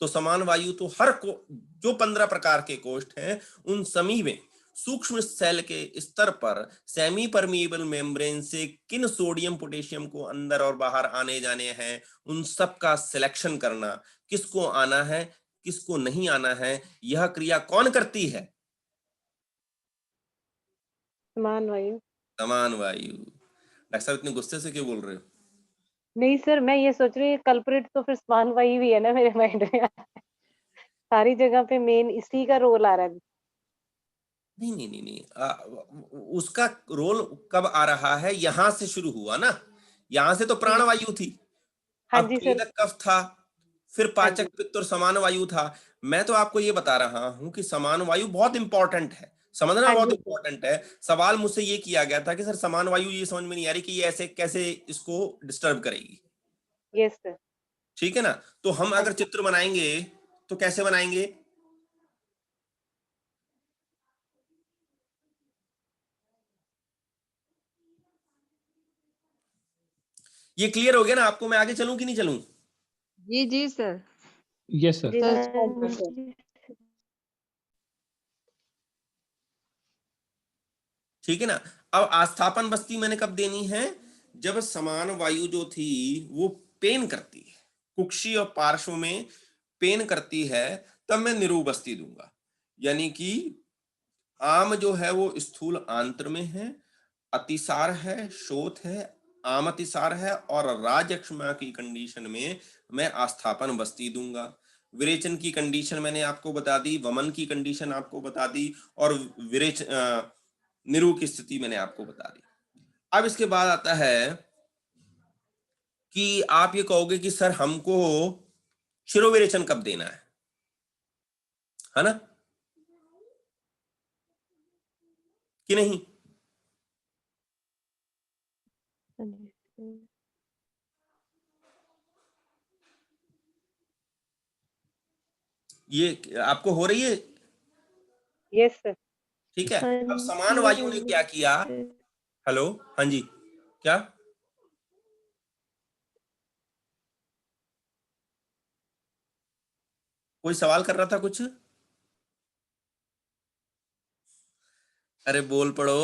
तो समान वायु तो हर को, जो 15 प्रकार के कोष्ठ हैं उन सभी में सूक्ष्म सेल के स्तर पर सेमी परमिएबल मेम्ब्रेन से किन सोडियम पोटेशियम को अंदर और बाहर आने जाने हैं, उन सब का सिलेक्शन करना, किसको आना है किसको नहीं आना है, यह क्रिया कौन करती है? समान वायु। समान वायु। डॉक्टर साहब इतने गुस्से से क्यों बोल रहे हो? नहीं सर, मैं ये सोच रही हूँ कल्प्रिट तो फिर समान वायु ही है ना मेरे माइंड में। सारी जगह पे मेन इसी का रोल आ रहा है। नहीं नहीं नहीं नहीं, उसका रोल कब आ रहा है? यहां से शुरू हुआ ना, यहां से तो प्राणवायु थी, हाँ अब जी सर। खेदक कफ था, फिर हाँ पाचक जी। पित्त और समान वायु था। मैं तो आपको ये बता रहा हूं कि समान वायु बहुत इंपॉर्टेंट है, समझना हाँ बहुत जी सर। इंपॉर्टेंट है। सवाल मुझसे ये किया गया था कि सर समान वायु ये समझ में नहीं आ रही कि ये ऐसे कैसे इसको डिस्टर्ब करेगी। Yes sir. ठीक है ना? तो हम हाँ अगर जी। चित्र बनाएंगे तो कैसे बनाएंगे? ये क्लियर हो गया ना आपको? मैं आगे चलूं कि नहीं चलूं? जी जी सर। Yes sir. जी हाँ सर। जी। ठीक है ना? अब आस्थापन बस्ती मैंने कब देनी है? जब समान वायु जो थी वो पेन करती है, कुक्षी और पार्श्व में पेन करती है, तब मैं निरूबस्ती दूंगा। यानी कि आम जो है वो स्थूल आंत्र में है, अतिसार है, शोथ है, आम अतिसार है, और राजक्षमा की कंडीशन में मैं आस्थापन बस्ती दूंगा। विरेचन की कंडीशन मैंने आपको बता दी, वमन की कंडीशन आपको बता दी, और निरू की स्थिति मैंने आपको बता दी। अब इसके बाद आता है कि आप ये कहोगे कि सर हमको शिरोविरेचन कब देना है ना, कि नहीं? हाँ जी। ये आपको हो रही है? Yes sir. ठीक है। हाँ अब समान जी, वायु हाँ ने जी क्या किया? सर। हेलो, हाँ जी, क्या? कोई सवाल कर रहा था कुछ? अरे बोल पड़ो।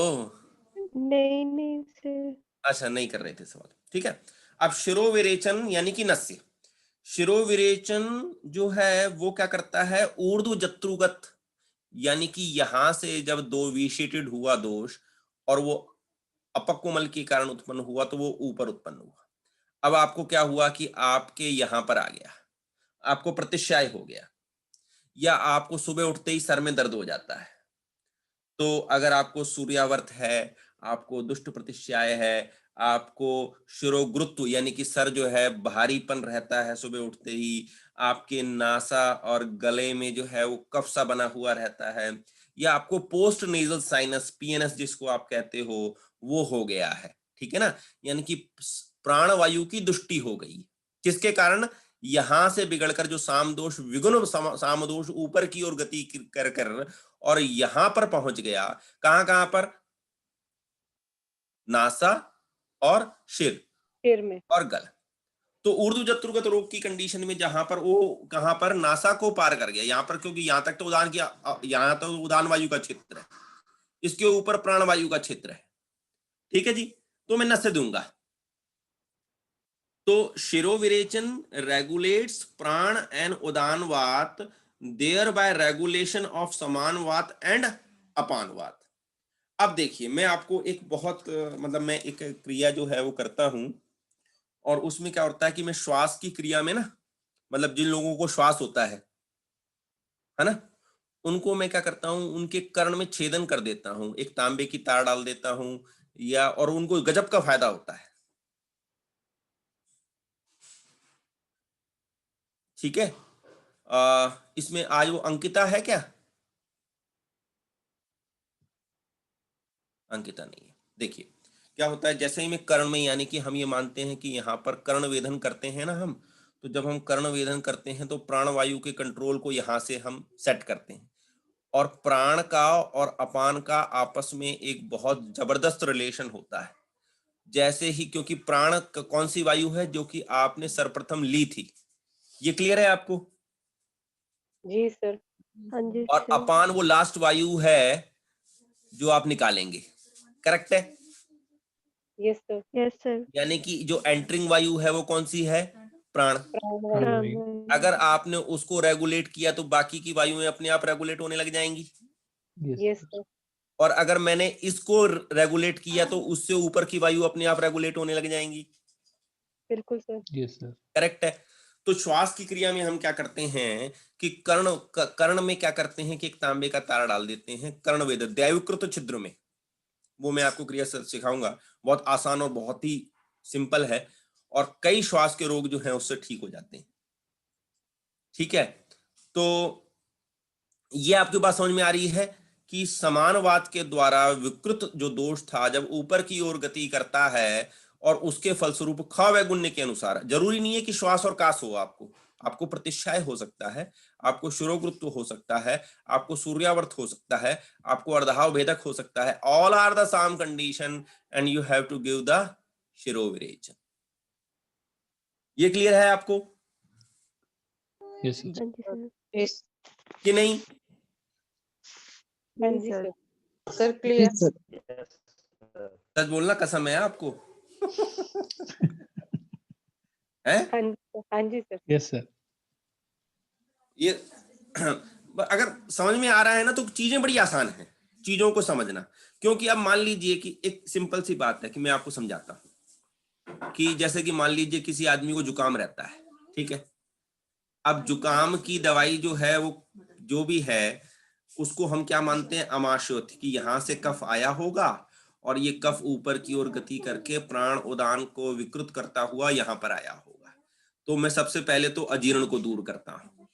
नहीं नहीं सर। अच्छा, नहीं कर रहे थे सवाल, ठीक है। अब शिरोविरेचन यानी कि नस्य, शिरोविरेचन जो है वो क्या करता है? ऊर्ध्व जत्रुगत, यानी कि यहां से जब दो विशेटेड हुआ दोष और वो अपक्वमल के कारण उत्पन्न हुआ तो वो ऊपर उत्पन्न हुआ। अब आपको क्या हुआ कि आपके यहां पर आ गया, आपको प्रतिश्याय हो गया, या आपको सुबह उठते ही सर में दर्द हो जाता है। तो अगर आपको सूर्यावर्त है, आपको दुष्ट प्रतिश्याय है, आपको शिरोगुरुत्व यानी कि सर जो है भारीपन रहता है सुबह उठते ही, आपके नासा और गले में जो है वो कफ सा बना हुआ रहता है, या आपको पोस्ट नेजल साइनस पीएनएस जिसको आप कहते हो वो हो गया है, ठीक है ना? यानी कि प्राणवायु की दुष्टि हो गई। किसके कारण? यहां से बिगड़कर जो सामदोष विगुण सामदोष ऊपर की ओर गति कर कर और यहां पर पहुंच गया। कहां पर? नासा और सिर में। और गल। तो ऊर्ध्व जत्रुगत रोग की कंडीशन में जहां पर वो कहां पर नासा को पार कर गया, यहां पर, क्योंकि यहां तक तो उदान किया, यहां तो उदान वायु का क्षेत्र है, इसके ऊपर प्राण वायु का क्षेत्र है, ठीक है जी। तो मैं नस्य दूंगा। तो शिरोविरेचन रेगुलेट्स प्राण एंड उदान वात, देयर बाय रेगुलेशन ऑफ समान वात एंड अपान वात। अब देखिए, मैं आपको एक बहुत मतलब मैं एक क्रिया जो है वो करता हूं, और उसमें क्या होता है कि मैं श्वास की क्रिया में ना मतलब जिन लोगों को श्वास होता है ना, उनको मैं क्या करता हूं, उनके कर्ण में छेदन कर देता हूं, एक तांबे की तार डाल देता हूं, या और उनको गजब का फायदा होता है। ठीक है, इसमें आज वो अंकिता है क्या? अंकिता नहीं है। देखिए क्या होता है, जैसे ही मैं कर्ण में, यानी कि हम ये मानते हैं कि यहाँ पर कर्ण वेधन करते हैं ना हम, तो जब हम कर्ण वेधन करते हैं तो प्राणवायु के कंट्रोल को यहाँ से हम सेट करते हैं, और प्राण का और अपान का आपस में एक बहुत जबरदस्त रिलेशन होता है। जैसे ही, क्योंकि प्राण कौन सी वायु है जो कि आपने सर्वप्रथम ली थी, ये क्लियर है आपको? जी सर। हाँ जी और सर। अपान वो लास्ट वायु है जो आप निकालेंगे, करेक्ट है? Yes sir. Yes sir. यानी कि जो एंटरिंग वायु है वो कौन सी है? प्राण। प्राणवायु। अगर आपने उसको रेगुलेट किया तो बाकी की वायुएं अपने आप रेगुलेट होने लग जाएंगी। Yes sir. और अगर मैंने इसको रेगुलेट किया तो उससे ऊपर की वायु अपने आप रेगुलेट होने लग जाएंगी। बिल्कुल सर। Yes sir. करेक्ट है। तो श्वास की क्रिया में हम क्या करते हैं कि कर्ण में क्या करते हैं कि एक तांबे का तार डाल देते हैं कर्ण वेद दैविकृत छिद्र में। वो मैं आपको क्रिया सिखाऊंगा, बहुत आसान और बहुत ही सिंपल है, और कई श्वास के रोग जो हैं उससे ठीक हो जाते हैं। ठीक है, तो ये आपकी बात समझ में आ रही है कि समानवात के द्वारा विकृत जो दोष था जब ऊपर की ओर गति करता है, और उसके फलस्वरूप ख वैगुण्य के अनुसार, जरूरी नहीं है कि श्वास और कास हो, आपको प्रतिष्ठाय हो सकता है, आपको शिरोगुरुत्व हो सकता है, आपको सूर्यावर्त हो सकता है, आपको अर्धाव भेदक हो सकता है। All are the sama condition and you have to give the shirovirechana. ये क्लियर है आपको? यस हाँ जी सर। यस कि नहीं? हाँ जी जी sir. Sir. Sir clear. Sir Yes, sir. सच बोलना कसम है आपको? है? हाँ जी सर। Yes sir. ये अगर समझ में आ रहा है ना तो चीजें बड़ी आसान हैं, चीजों को समझना। क्योंकि अब मान लीजिए कि एक सिंपल सी बात है कि मैं आपको समझाता हूं कि जैसे कि मान लीजिए किसी आदमी को जुकाम रहता है, ठीक है। अब जुकाम की दवाई जो है वो जो भी है उसको हम क्या मानते हैं? अमाशुत, कि यहाँ से कफ आया होगा और ये कफ ऊपर की ओर गति करके प्राण उदान को विकृत करता हुआ यहाँ पर आया होगा। तो मैं सबसे पहले तो अजीर्ण को दूर करता हूँ,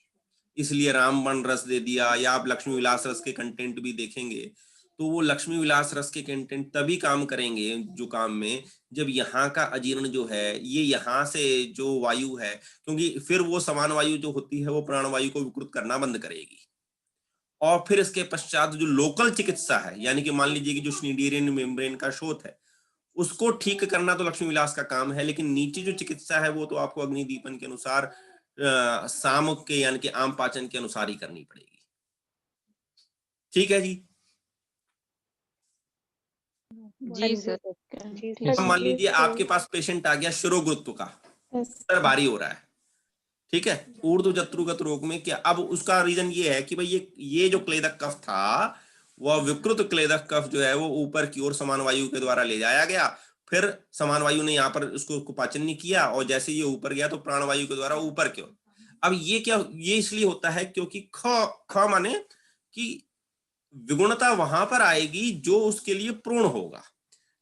इसलिए रामबाण रस दे दिया, या आप लक्ष्मी विलास रस के कंटेंट भी देखेंगे तो वो लक्ष्मी विलास रस के कंटेंट तभी काम करेंगे जुकाम में जब यहाँ का अजीर्ण जो है ये यहाँ से जो वायु है, क्योंकि फिर वो समान वायु जो होती है वो प्राणवायु को विकृत करना बंद करेगी। और फिर इसके पश्चात जो लोकल चिकित्सा है, यानी कि मान लीजिए कि जो स्नीडीरियन मेम्ब्रेन का शोथ है उसको ठीक करना तो लक्ष्मी विलास का काम है, लेकिन नीचे जो चिकित्सा है वो तो आपको अग्निदीपन के अनुसार साम के यानी कि आम पाचन के अनुसार ही करनी पड़ेगी। ठीक है जी? जी सर। जी अब सर। मान लीजिए आपके पास पेशेंट आ गया शिरोगुरुत्व का, सर भारी हो रहा है, ठीक है, ऊर्ध्व जत्रुगत रोग में क्या, अब उसका रीजन ये है कि भाई ये जो क्लेदक कफ था वह विकृत क्लेदक कफ जो है वो ऊपर की ओर समान वायु के द्वारा ले जाया गया, फिर समान वायु ने यहाँ पर उसको पाचन नहीं किया और जैसे ये ऊपर गया तो प्राणवायु के द्वारा ऊपर की ओर। अब ये क्या, ये इसलिए होता है क्योंकि ख माने कि विगुणता वहां पर आएगी जो उसके लिए प्रोण होगा।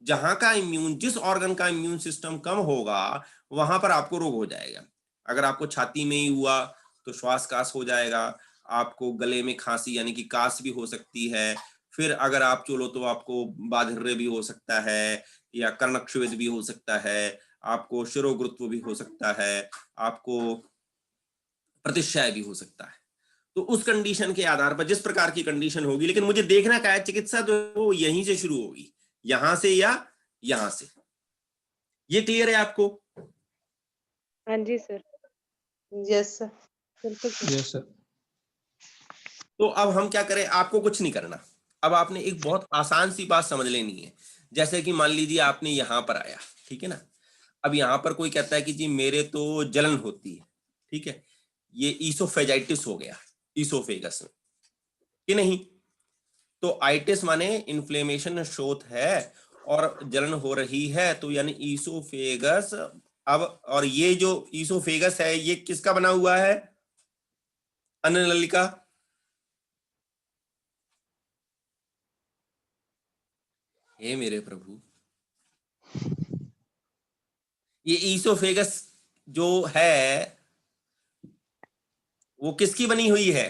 जहां का इम्यून, जिस ऑर्गन का इम्यून सिस्टम कम होगा वहां पर आपको रोग हो जाएगा। अगर आपको छाती में ही हुआ तो श्वास कास हो जाएगा, आपको गले में खांसी यानी कि कास भी हो सकती है, फिर अगर आप चलो तो आपको बाधिर्य भी हो सकता है या कर्णक्षुवित भी हो सकता है, आपको शिरोगुरुत्व भी हो सकता है, आपको प्रतिशय भी हो सकता है। तो उस कंडीशन के आधार पर जिस प्रकार की कंडीशन होगी, लेकिन मुझे देखना क्या है, चिकित्सा जो वो यहीं से शुरू होगी, यहां से या यहां से। ये क्लियर है आपको? हाँ जी सर। Yes sir. बिल्कुल सर। Yes sir. तो अब हम क्या करें, आपको कुछ नहीं करना। अब आपने एक बहुत आसान सी बात समझ लेनी है। जैसे कि मान लीजिए आपने यहां पर आया, ठीक है ना, अब यहां पर कोई कहता है कि जी मेरे तो जलन होती है, ठीक है, ये ईसोफेजाइटिस हो गया ईसोफेगस में, कि नहीं? तो आइटिस माने इन्फ्लेमेशन शोथ है और जलन हो रही है, तो यानी ईसोफेगस अब और ये जो ईसोफेगस है ये किसका बना हुआ है अन्ननलिका? हे मेरे प्रभु, ये ईसोफेगस जो है वो किसकी बनी हुई है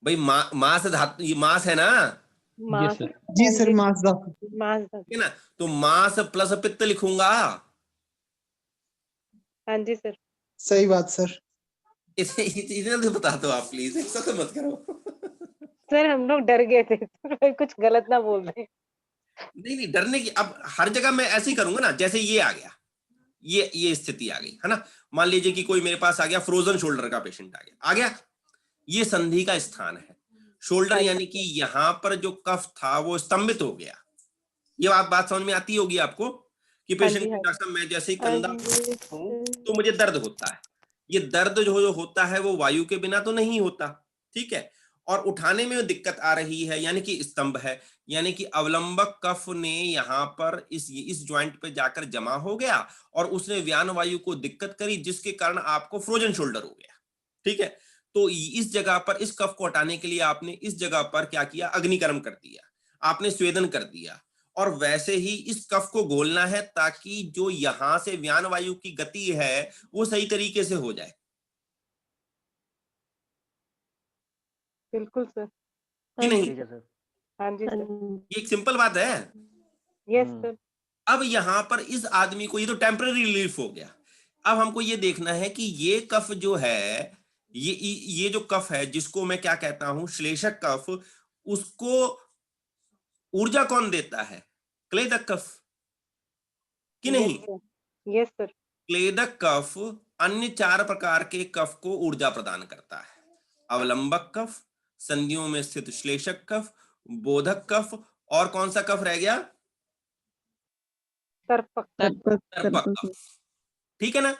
भाई? मांस धातु, ये मांस है ना? मांस जी सर, मांस मांस है ना? तो मांस प्लस पित्त लिखूंगा। हाँ जी सर। सही बात सर। इतना तो बता दो आप प्लीज, ऐसा तो मत करो। सर हम लोग डर गए थे सर, कुछ गलत ना बोल रहे। नहीं डरने की, अब हर जगह मैं ऐसे ही करूंगा ना। जैसे ये आ गया, ये स्थिति आ गई है ना। मान लीजिए कि कोई मेरे पास आ गया, फ्रोजन शोल्डर का पेशेंट आ गया, ये संधि का स्थान है शोल्डर, यानी कि यहाँ पर जो कफ था वो स्तंभित हो गया। ये बात समझ में आती होगी आपको कि पेशेंट डॉक्टर साहब मैं जैसे ही कंधा हूं तो मुझे दर्द होता है। ये दर्द जो होता है वो वायु के बिना तो नहीं होता, ठीक है। और उठाने में दिक्कत आ रही है, यानी कि स्तंभ है, यानी कि अवलंबक कफ ने यहाँ पर इस ज्वाइंट पे जाकर जमा हो गया और उसने व्यान वायु को दिक्कत करी, जिसके कारण आपको फ्रोजन शोल्डर हो गया, ठीक है। तो इस जगह पर इस कफ को हटाने के लिए आपने इस जगह पर क्या किया, अग्निकर्म कर दिया, आपने स्वेदन कर दिया। और वैसे ही इस कफ को घोलना है ताकि जो यहां से व्यान वायु की गति है वो सही तरीके से हो जाए। बिल्कुल सर। कि नहीं? ठीक है सर। हाँ जी सर। ये एक सिंपल बात है। Yes sir. अब यहां पर इस आदमी को, ये तो टेम्पररी रिलीफ हो गया। अब हमको ये देखना है कि ये कफ जो है, ये जो कफ है जिसको मैं क्या कहता हूं, श्लेषक कफ, उसको ऊर्जा कौन देता है? क्लेदक कफ, कि नहीं? Yes sir. क्लेदक कफ अन्य 4 प्रकार के कफ को ऊर्जा प्रदान करता है। अवलंबक कफ, संधियों में स्थित श्लेषक कफ, बोधक कफ, और कौन सा कफ रह गया? तर्पक कफ, ठीक है ना?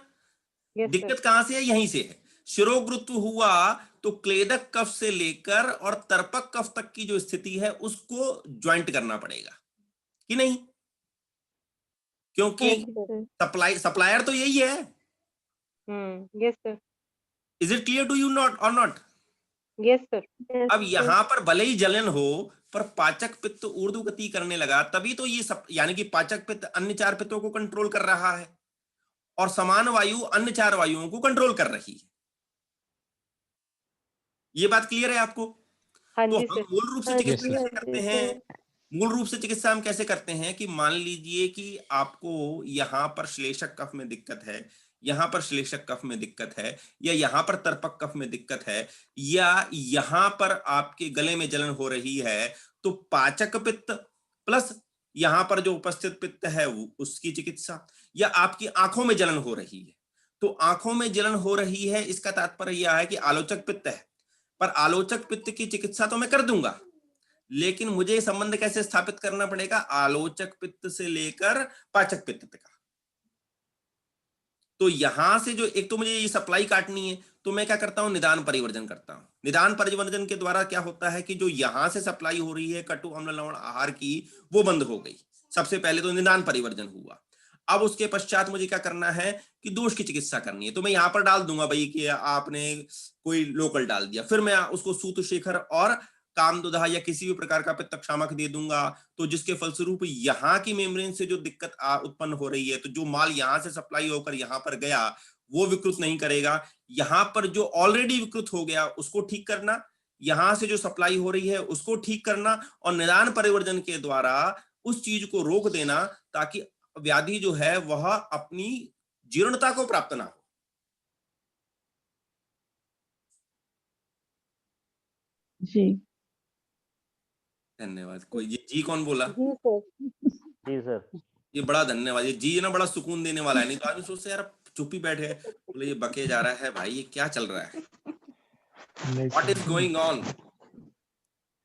दिक्कत कहां से है? यहीं से है। शिरोगुरुत्व हुआ तो क्लेदक कफ से लेकर और तर्पक कफ तक की जो स्थिति है उसको ज्वाइंट करना पड़ेगा, कि नहीं? क्योंकि सप्लायर तो यही है। Yes sir. Is it clear to you not और नॉट? Yes sir. अब यहां पर भले ही जलन हो पर पाचक पित्त ऊर्ध्व गति करने लगा, तभी तो ये यानी कि पाचक पित्त अन्य 4 पित्तों को कंट्रोल कर रहा है और समान वायु अन्य 4 वायुओं को कंट्रोल कर रही है। ये बात क्लियर है आपको? हाँ तो जी हम सर। मूल रूप से चिकित्सा कैसे करते हैं? मूल रूप से चिकित्सा हम कैसे करते हैं कि मान लीजिए कि आपको यहाँ पर श्लेषक कफ में दिक्कत है, यहाँ पर श्लेषक कफ में दिक्कत है, या यहाँ पर तर्पक कफ में दिक्कत है, या यहाँ पर आपके गले में जलन हो रही है, तो पाचक पित्त प्लस यहाँ पर जो उपस्थित पित्त है उसकी चिकित्सा, या आपकी आंखों में जलन हो रही है तो आंखों में जलन हो रही है, इसका तात्पर्य यह है कि आलोचक पित्त है। पर आलोचक पित्त की चिकित्सा तो मैं कर दूंगा, लेकिन मुझे संबंध कैसे स्थापित करना पड़ेगा? आलोचक पित्त से लेकर पाचक पित्त तक का। तो यहां से जो एक तो मुझे ये सप्लाई काटनी है, तो मैं क्या करता हूं, निदान परिवर्जन करता हूं। निदान परिवर्जन के द्वारा क्या होता है कि जो यहां से सप्लाई हो रही है कटु अम्ल लवण आहार की, वो बंद हो गई। सबसे पहले तो निदान परिवर्जन हुआ। अब उसके पश्चात मुझे क्या करना है कि दोष की चिकित्सा करनी है। तो मैं यहां पर डाल दूंगा भाई कि आपने कोई लोकल डाल दिया, फिर मैं उसको सूतशेखर और कामदुधा या किसी भी प्रकार का पित्त क्षामक दे दूंगा, तो जिसके फलस्वरूप यहाँ की मेम्ब्रेन से जो दिक्कत उत्पन्न हो रही है, तो जो माल यहाँ से सप्लाई होकर यहाँ पर गया वो विकृत नहीं करेगा। यहाँ पर जो ऑलरेडी विकृत हो गया उसको ठीक करना, यहाँ से जो सप्लाई हो रही है उसको ठीक करना, और निदान परिवर्जन के द्वारा उस चीज को रोक देना ताकि व्याधि जो है वह अपनी जीर्णता को प्राप्त ना हो। जी धन्यवाद। कोई ये जी कौन बोला? जी सर। ये बड़ा धन्यवाद। ये जी ना बड़ा सुकून देने वाला है, नहीं तो आदमी सोचते यार चुप ही बैठे है, बोले ये बके जा रहा है भाई, ये क्या चल रहा है, व्हाट इज गोइंग ऑन?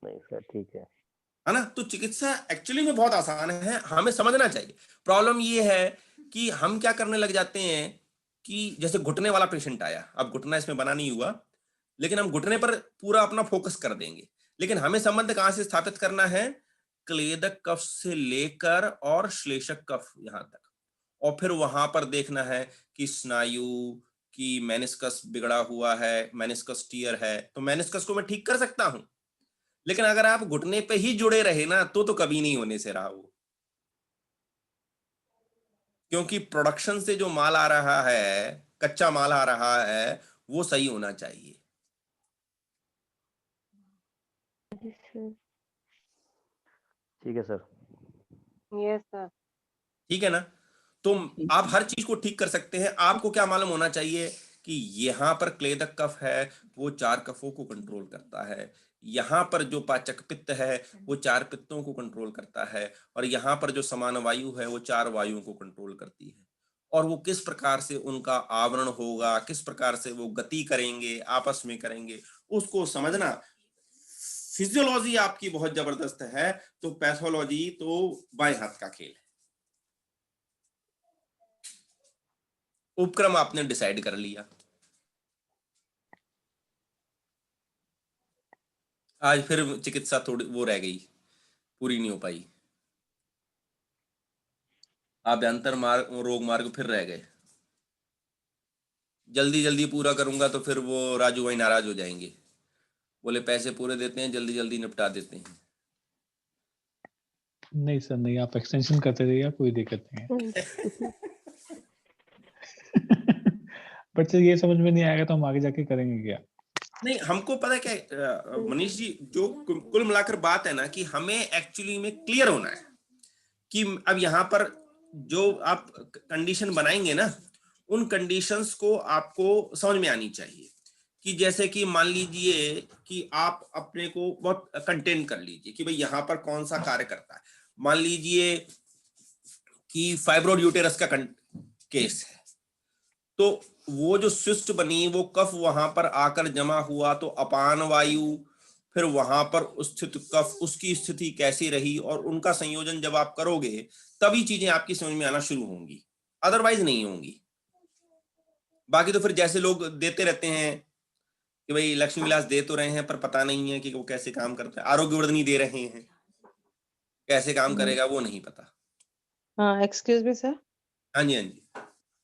नहीं सर ठीक है ना? तो चिकित्सा एक्चुअली में बहुत आसान है, हमें समझना चाहिए। प्रॉब्लम ये है कि हम क्या करने लग जाते हैं कि जैसे घुटने वाला पेशेंट आया, अब घुटना इसमें बना नहीं हुआ, लेकिन हम घुटने पर पूरा अपना फोकस कर देंगे, लेकिन हमें संबंध कहां से स्थापित करना है क्लेदक कफ से लेकर और श्लेषक कफ यहां तक, और फिर वहां पर देखना है कि स्नायु की मेनिस्कस बिगड़ा हुआ है, मेनिस्कस टियर है, तो मेनिस्कस को मैं ठीक कर सकता हूं, लेकिन अगर आप घुटने पे ही जुड़े रहे ना तो कभी नहीं होने से रहा वो, क्योंकि प्रोडक्शन से जो माल आ रहा है, कच्चा माल आ रहा है, वो सही होना चाहिए। ठीक है सर। Yes sir. ठीक है ना? तो आप हर चीज को ठीक कर सकते हैं। आपको क्या मालूम होना चाहिए कि यहाँ पर क्लेदक कफ है, वो 4 कफों को कंट्रोल करता है, यहाँ पर जो पाचक पित्त है वो 4 पित्तों को कंट्रोल करता है, और यहाँ पर जो समान वायु है वो 4 वायुओं को कंट्रोल करती है, और वो किस प्रकार से उनका आवरण होगा, किस प्रकार से वो गति करेंगे, आपस में करेंगे, उसको समझना। फिजियोलॉजी आपकी बहुत जबरदस्त है, तो पैथोलॉजी तो बाएं हाथ का खेल है। उपक्रम आपने डिसाइड कर लिया, आज फिर चिकित्सा थोड़ी वो रह गई, पूरी नहीं हो पाई, आभ्यंतर मार्ग रोग मार्ग फिर रह गए। जल्दी जल्दी पूरा करूंगा तो फिर वो राजू भाई नाराज हो जाएंगे, बोले पैसे पूरे देते हैं, जल्दी जल्दी निपटा देते हैं। नहीं सर नहीं, आप एक्सटेंशन करते रहिए, कोई दिक्कत नहीं है। बट सर ये समझ में नहीं आएगा तो हम आगे जाके करेंगे क्या? नहीं, हमको पता है क्या मनीष जी, जो कुल मिलाकर बात है ना कि हमें एक्चुअली में क्लियर होना है कि अब यहाँ पर जो आप कंडीशन बनाएंगे ना, उन कंडीशंस को आपको समझ में आनी चाहिए। कि जैसे कि मान लीजिए कि आप अपने को बहुत कंटेंट कर लीजिए कि भाई यहाँ पर कौन सा कार्य करता है। मान लीजिए कि फाइब्रोइड यूटेरस का केस है, तो वो जो सिस्ट बनी, वो कफ वहां पर आकर जमा हुआ, तो अपान वायु, फिर वहां पर स्थित कफ, उसकी स्थिति कैसी रही, और उनका संयोजन जब आप करोगे तभी चीजें आपकी समझ में आना शुरू होंगी, अदरवाइज नहीं होंगी। बाकी तो फिर जैसे लोग देते रहते हैं कि भाई लक्ष्मी विलास दे तो रहे हैं पर पता नहीं है कि वो कैसे काम करता है, आरोग्यवर्धनी दे रहे हैं, कैसे काम करेगा वो नहीं पता। हाँ एक्सक्यूज मी सर। हाँ जी, हाँ जी।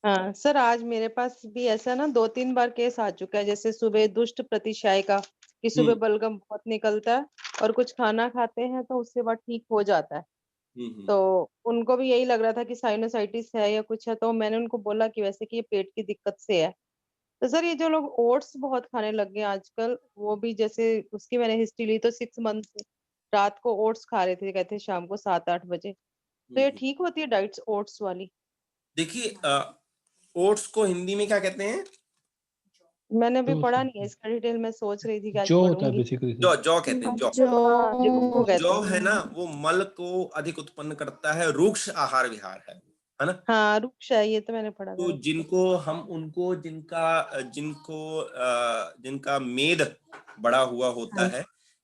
हाँ सर, आज मेरे पास भी ऐसा ना 2-3 बार केस आ चुका है, जैसे सुबह दुष्ट प्रतिशय का, कि सुबह बलगम बहुत निकलता है और कुछ खाना खाते हैं तो उसके बाद ठीक हो जाता है। तो उनको भी यही लग रहा था कि साइनोसाइटिस है या कुछ है, तो मैंने उनको बोला कि वैसे कि ये पेट की दिक्कत से है। तो सर ये जो लोग ओट्स बहुत खाने लग गए आजकल, वो भी जैसे उसकी मैंने हिस्ट्री ली तो 6 मंथ रात को ओट्स खा रहे थे, कहते शाम को 7-8 बजे, तो ये ठीक होती है डाइट्स ओट्स वाली? देखिए ओट्स को हिंदी में क्या कहते हैं? मैंने अभी पढ़ा नहीं है इसका डिटेल, मैं सोच रही थी कि आज जो होता है पढ़ूंगी। बेसिकली जौ कहते हैं, जौ है ना, वो मल को अधिक उत्पन्न करता है, रूक्ष आहार विहार है ना? हाँ रूक्ष है, ये तो मैंने पढ़ा तो था। जिनको हम उनको जिनका मेद बड़ा हुआ होता है,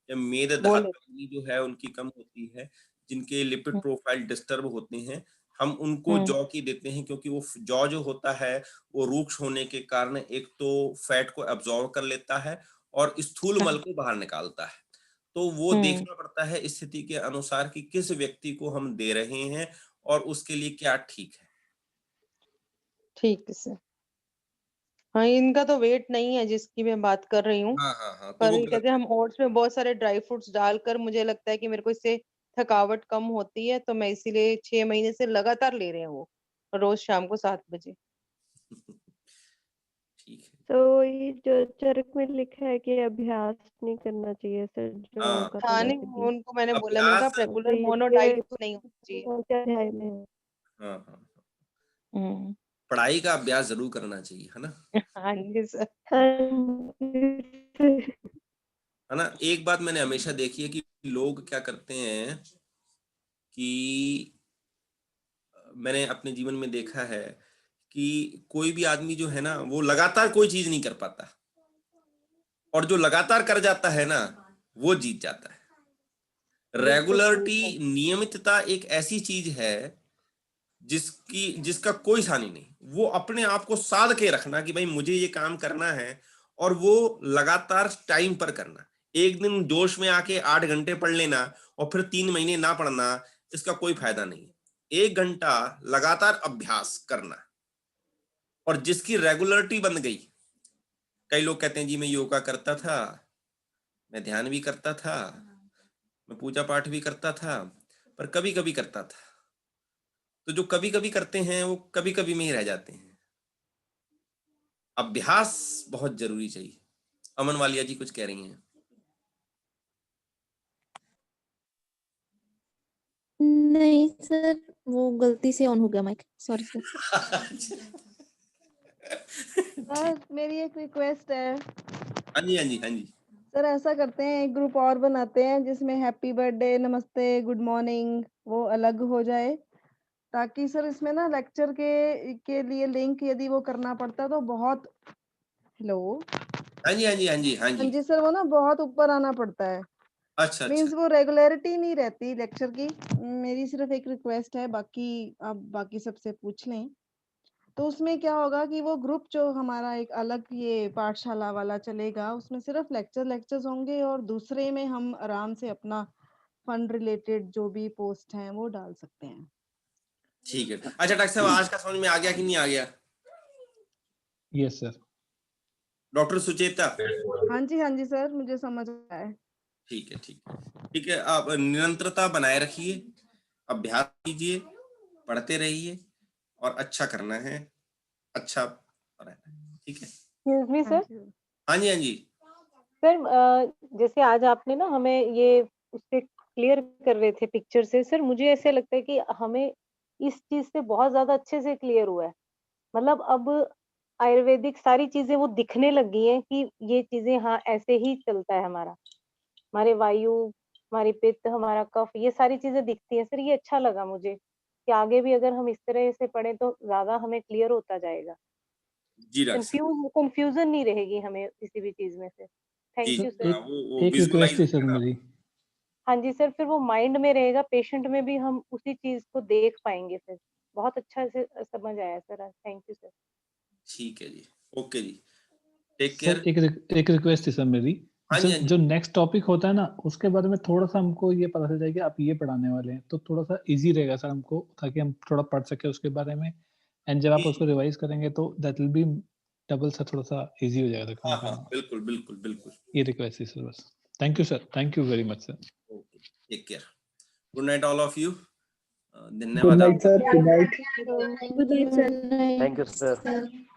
या मेद धात्री जो है उनकी कम होती है, जिनके लिपिड प्रोफाइल डिस्टर्ब होते हैं, हम उनको जौ की देते हैं, क्योंकि वो जौ जो होता है वो रूक्ष होने के कारण एक तो फैट को एब्जॉर्ब कर लेता है और स्थूल मल को बाहर निकालता है। तो वो देखना पड़ता है स्थिति के अनुसार कि किस व्यक्ति को हम दे रहे हैं और उसके लिए क्या ठीक है। ठीक है सर। हाँ इनका तो वेट नहीं है जिसकी मैं बात कर रही हूँ। हाँ, पर ये कहते हैं हम ओट्स में बहुत सारे ड्राई फ्रूट्स डालकर, मुझे लगता है कि मेरे को इससे थकावट कम होती है, तो मैं इसीलिए 6 महीने से लगातार ले रहे हैं वो, रोज शाम को 7 बजे। ठीक है। तो ये जो चरक में लिखा है कि अभ्यास नहीं करना चाहिए सर, जो का हाँ नहीं, उनको मैंने बोला, मैंने कहा रेगुलर मोनो डाइट नहीं होनी चाहिए। अध्याय में है। हाँ। पढ़ाई का अभ्यास जरूर करना चाहिए, है ना? हाँ जी सर। है ना? एक बात मैंने हमेशा देखी है कि लोग क्या करते हैं कि मैंने अपने जीवन में देखा है कि कोई भी आदमी जो है ना, वो लगातार कोई चीज नहीं कर पाता, और जो लगातार कर जाता है ना वो जीत जाता है। रेगुलरिटी, नियमितता एक ऐसी चीज है जिसका कोई सानी नहीं। वो अपने आप को साध के रखना कि भाई मुझे ये काम करना है, और वो लगातार टाइम पर करना। एक दिन जोश में आके 8 घंटे पढ़ लेना और फिर 3 महीने ना पढ़ना, इसका कोई फायदा नहीं। 1 घंटा लगातार अभ्यास करना, और जिसकी रेगुलरिटी बन गई, कई लोग कहते हैं जी मैं योगा करता था, मैं ध्यान भी करता था, मैं पूजा पाठ भी करता था, पर कभी कभी करता था। तो जो कभी कभी करते हैं वो कभी कभी में ही रह जाते हैं। अभ्यास बहुत जरूरी चाहिए। अमन वालिया जी कुछ कह रही हैं। नहीं सर, वो गलती से ऑन हो गया माइक, सॉरी सर। सर मेरी एक रिक्वेस्ट है। हाँ जी हाँ जी हाँ जी। सर ऐसा करते हैं, एक ग्रुप और बनाते हैं जिसमें हैप्पी बर्थडे, नमस्ते, गुड मॉर्निंग वो अलग हो जाए, ताकि सर इसमें ना लेक्चर के लिए लिंक यदि वो करना पड़ता तो बहुत, हेलो, हाँ जी हाँ जी हाँ जी हाँ हाँ जी। जी सर, वो ना बहुत ऊपर आना पड़ता है। अच्छा मीन्स अच्छा। वो रेगुलरिटी नहीं रहती लेक्चर की। मेरी सिर्फ एक रिक्वेस्ट है, बाकी आप बाकी सबसे पूछ लें। तो उसमें क्या होगा कि वो ग्रुप जो हमारा एक अलग ये पाठशाला वाला चलेगा, उसमें सिर्फ लेक्चर्स होंगे और दूसरे में हम आराम से अपना फंड रिलेटेड जो भी पोस्ट हैं वो डाल सकते हैं। ठीक है। अच्छा डॉक्टर साहब, आज का समझ में आ गया कि नहीं आ गया? Yes sir. डॉक्टर सुचेता। हाँ जी सर, मुझे समझ आया है। ठीक है ठीक है ठीक है। आप निरंतरता बनाए रखिए, अभ्यास कीजिए, पढ़ते रहिए, और अच्छा करना है, अच्छा रहना है। ठीक है। Excuse me sir. हाँ जी हाँ जी। सर जैसे आज आपने ना हमें ये उससे क्लियर कर रहे थे पिक्चर से, सर मुझे ऐसे लगता है कि हमें इस चीज से बहुत ज्यादा अच्छे से क्लियर हुआ है। मतलब अब आयुर्वेदिक सारी चीजें वो दिखने लग गई हैं कि ये चीजें हाँ ऐसे ही चलता है हमारा, हमारे वायु, हमारी पित्त, हमारा कफ, ये सारी चीजें दिखती हैं। सर ये अच्छा लगा मुझे कि आगे भी अगर हम इस तरह से पढ़ें तो ज्यादा हमें क्लियर होता जाएगा, जी डॉक्टर साहब। कंफ्यूजन नहीं रहेगी हमें किसी भी चीज में से। जी थैंक जी यू सर सर। हाँ, वो एक विजुअलाइज रिक्वेस्ट हो थी सर जाएगा। मेरी। हाँ जी सर, फिर वो माइंड में रहेगा, पेशेंट में भी हम उसी चीज को देख पाएंगे। फिर बहुत अच्छा से समझ आया सर, थैंक यू सर। ठीक है जी, ओके जी, टेक सर केयर। एक रिक्वेस्ट थी सर मेरी। हाँ जी हाँ जो जी। नेक्स्ट टॉपिक होता है ना, उसके बारे में थोड़ा सा हमको ये पता चल जाए कि आप ये पढ़ाने वाले हैं, तो थोड़ा सा इजी रहेगा सर हमको, ताकि हम थोड़ा पढ़ सके उसके बारे में। एंड जब आप जी उसको रिवाइज करेंगे तो दैट विल बी डबल सा, थोड़ा सा इजी हो जाएगा हाँ करने हाँ, का। बिल्कुल बिल्कुल बिल्कुल। ये रिक्वेस्ट थी सर बस। Thank you sir, thank you very much sir. Okay, take care. Good night all of you. Good धन्यवाद नाइट आपका। Sir, good night. Good night sir. Thank you sir. Sir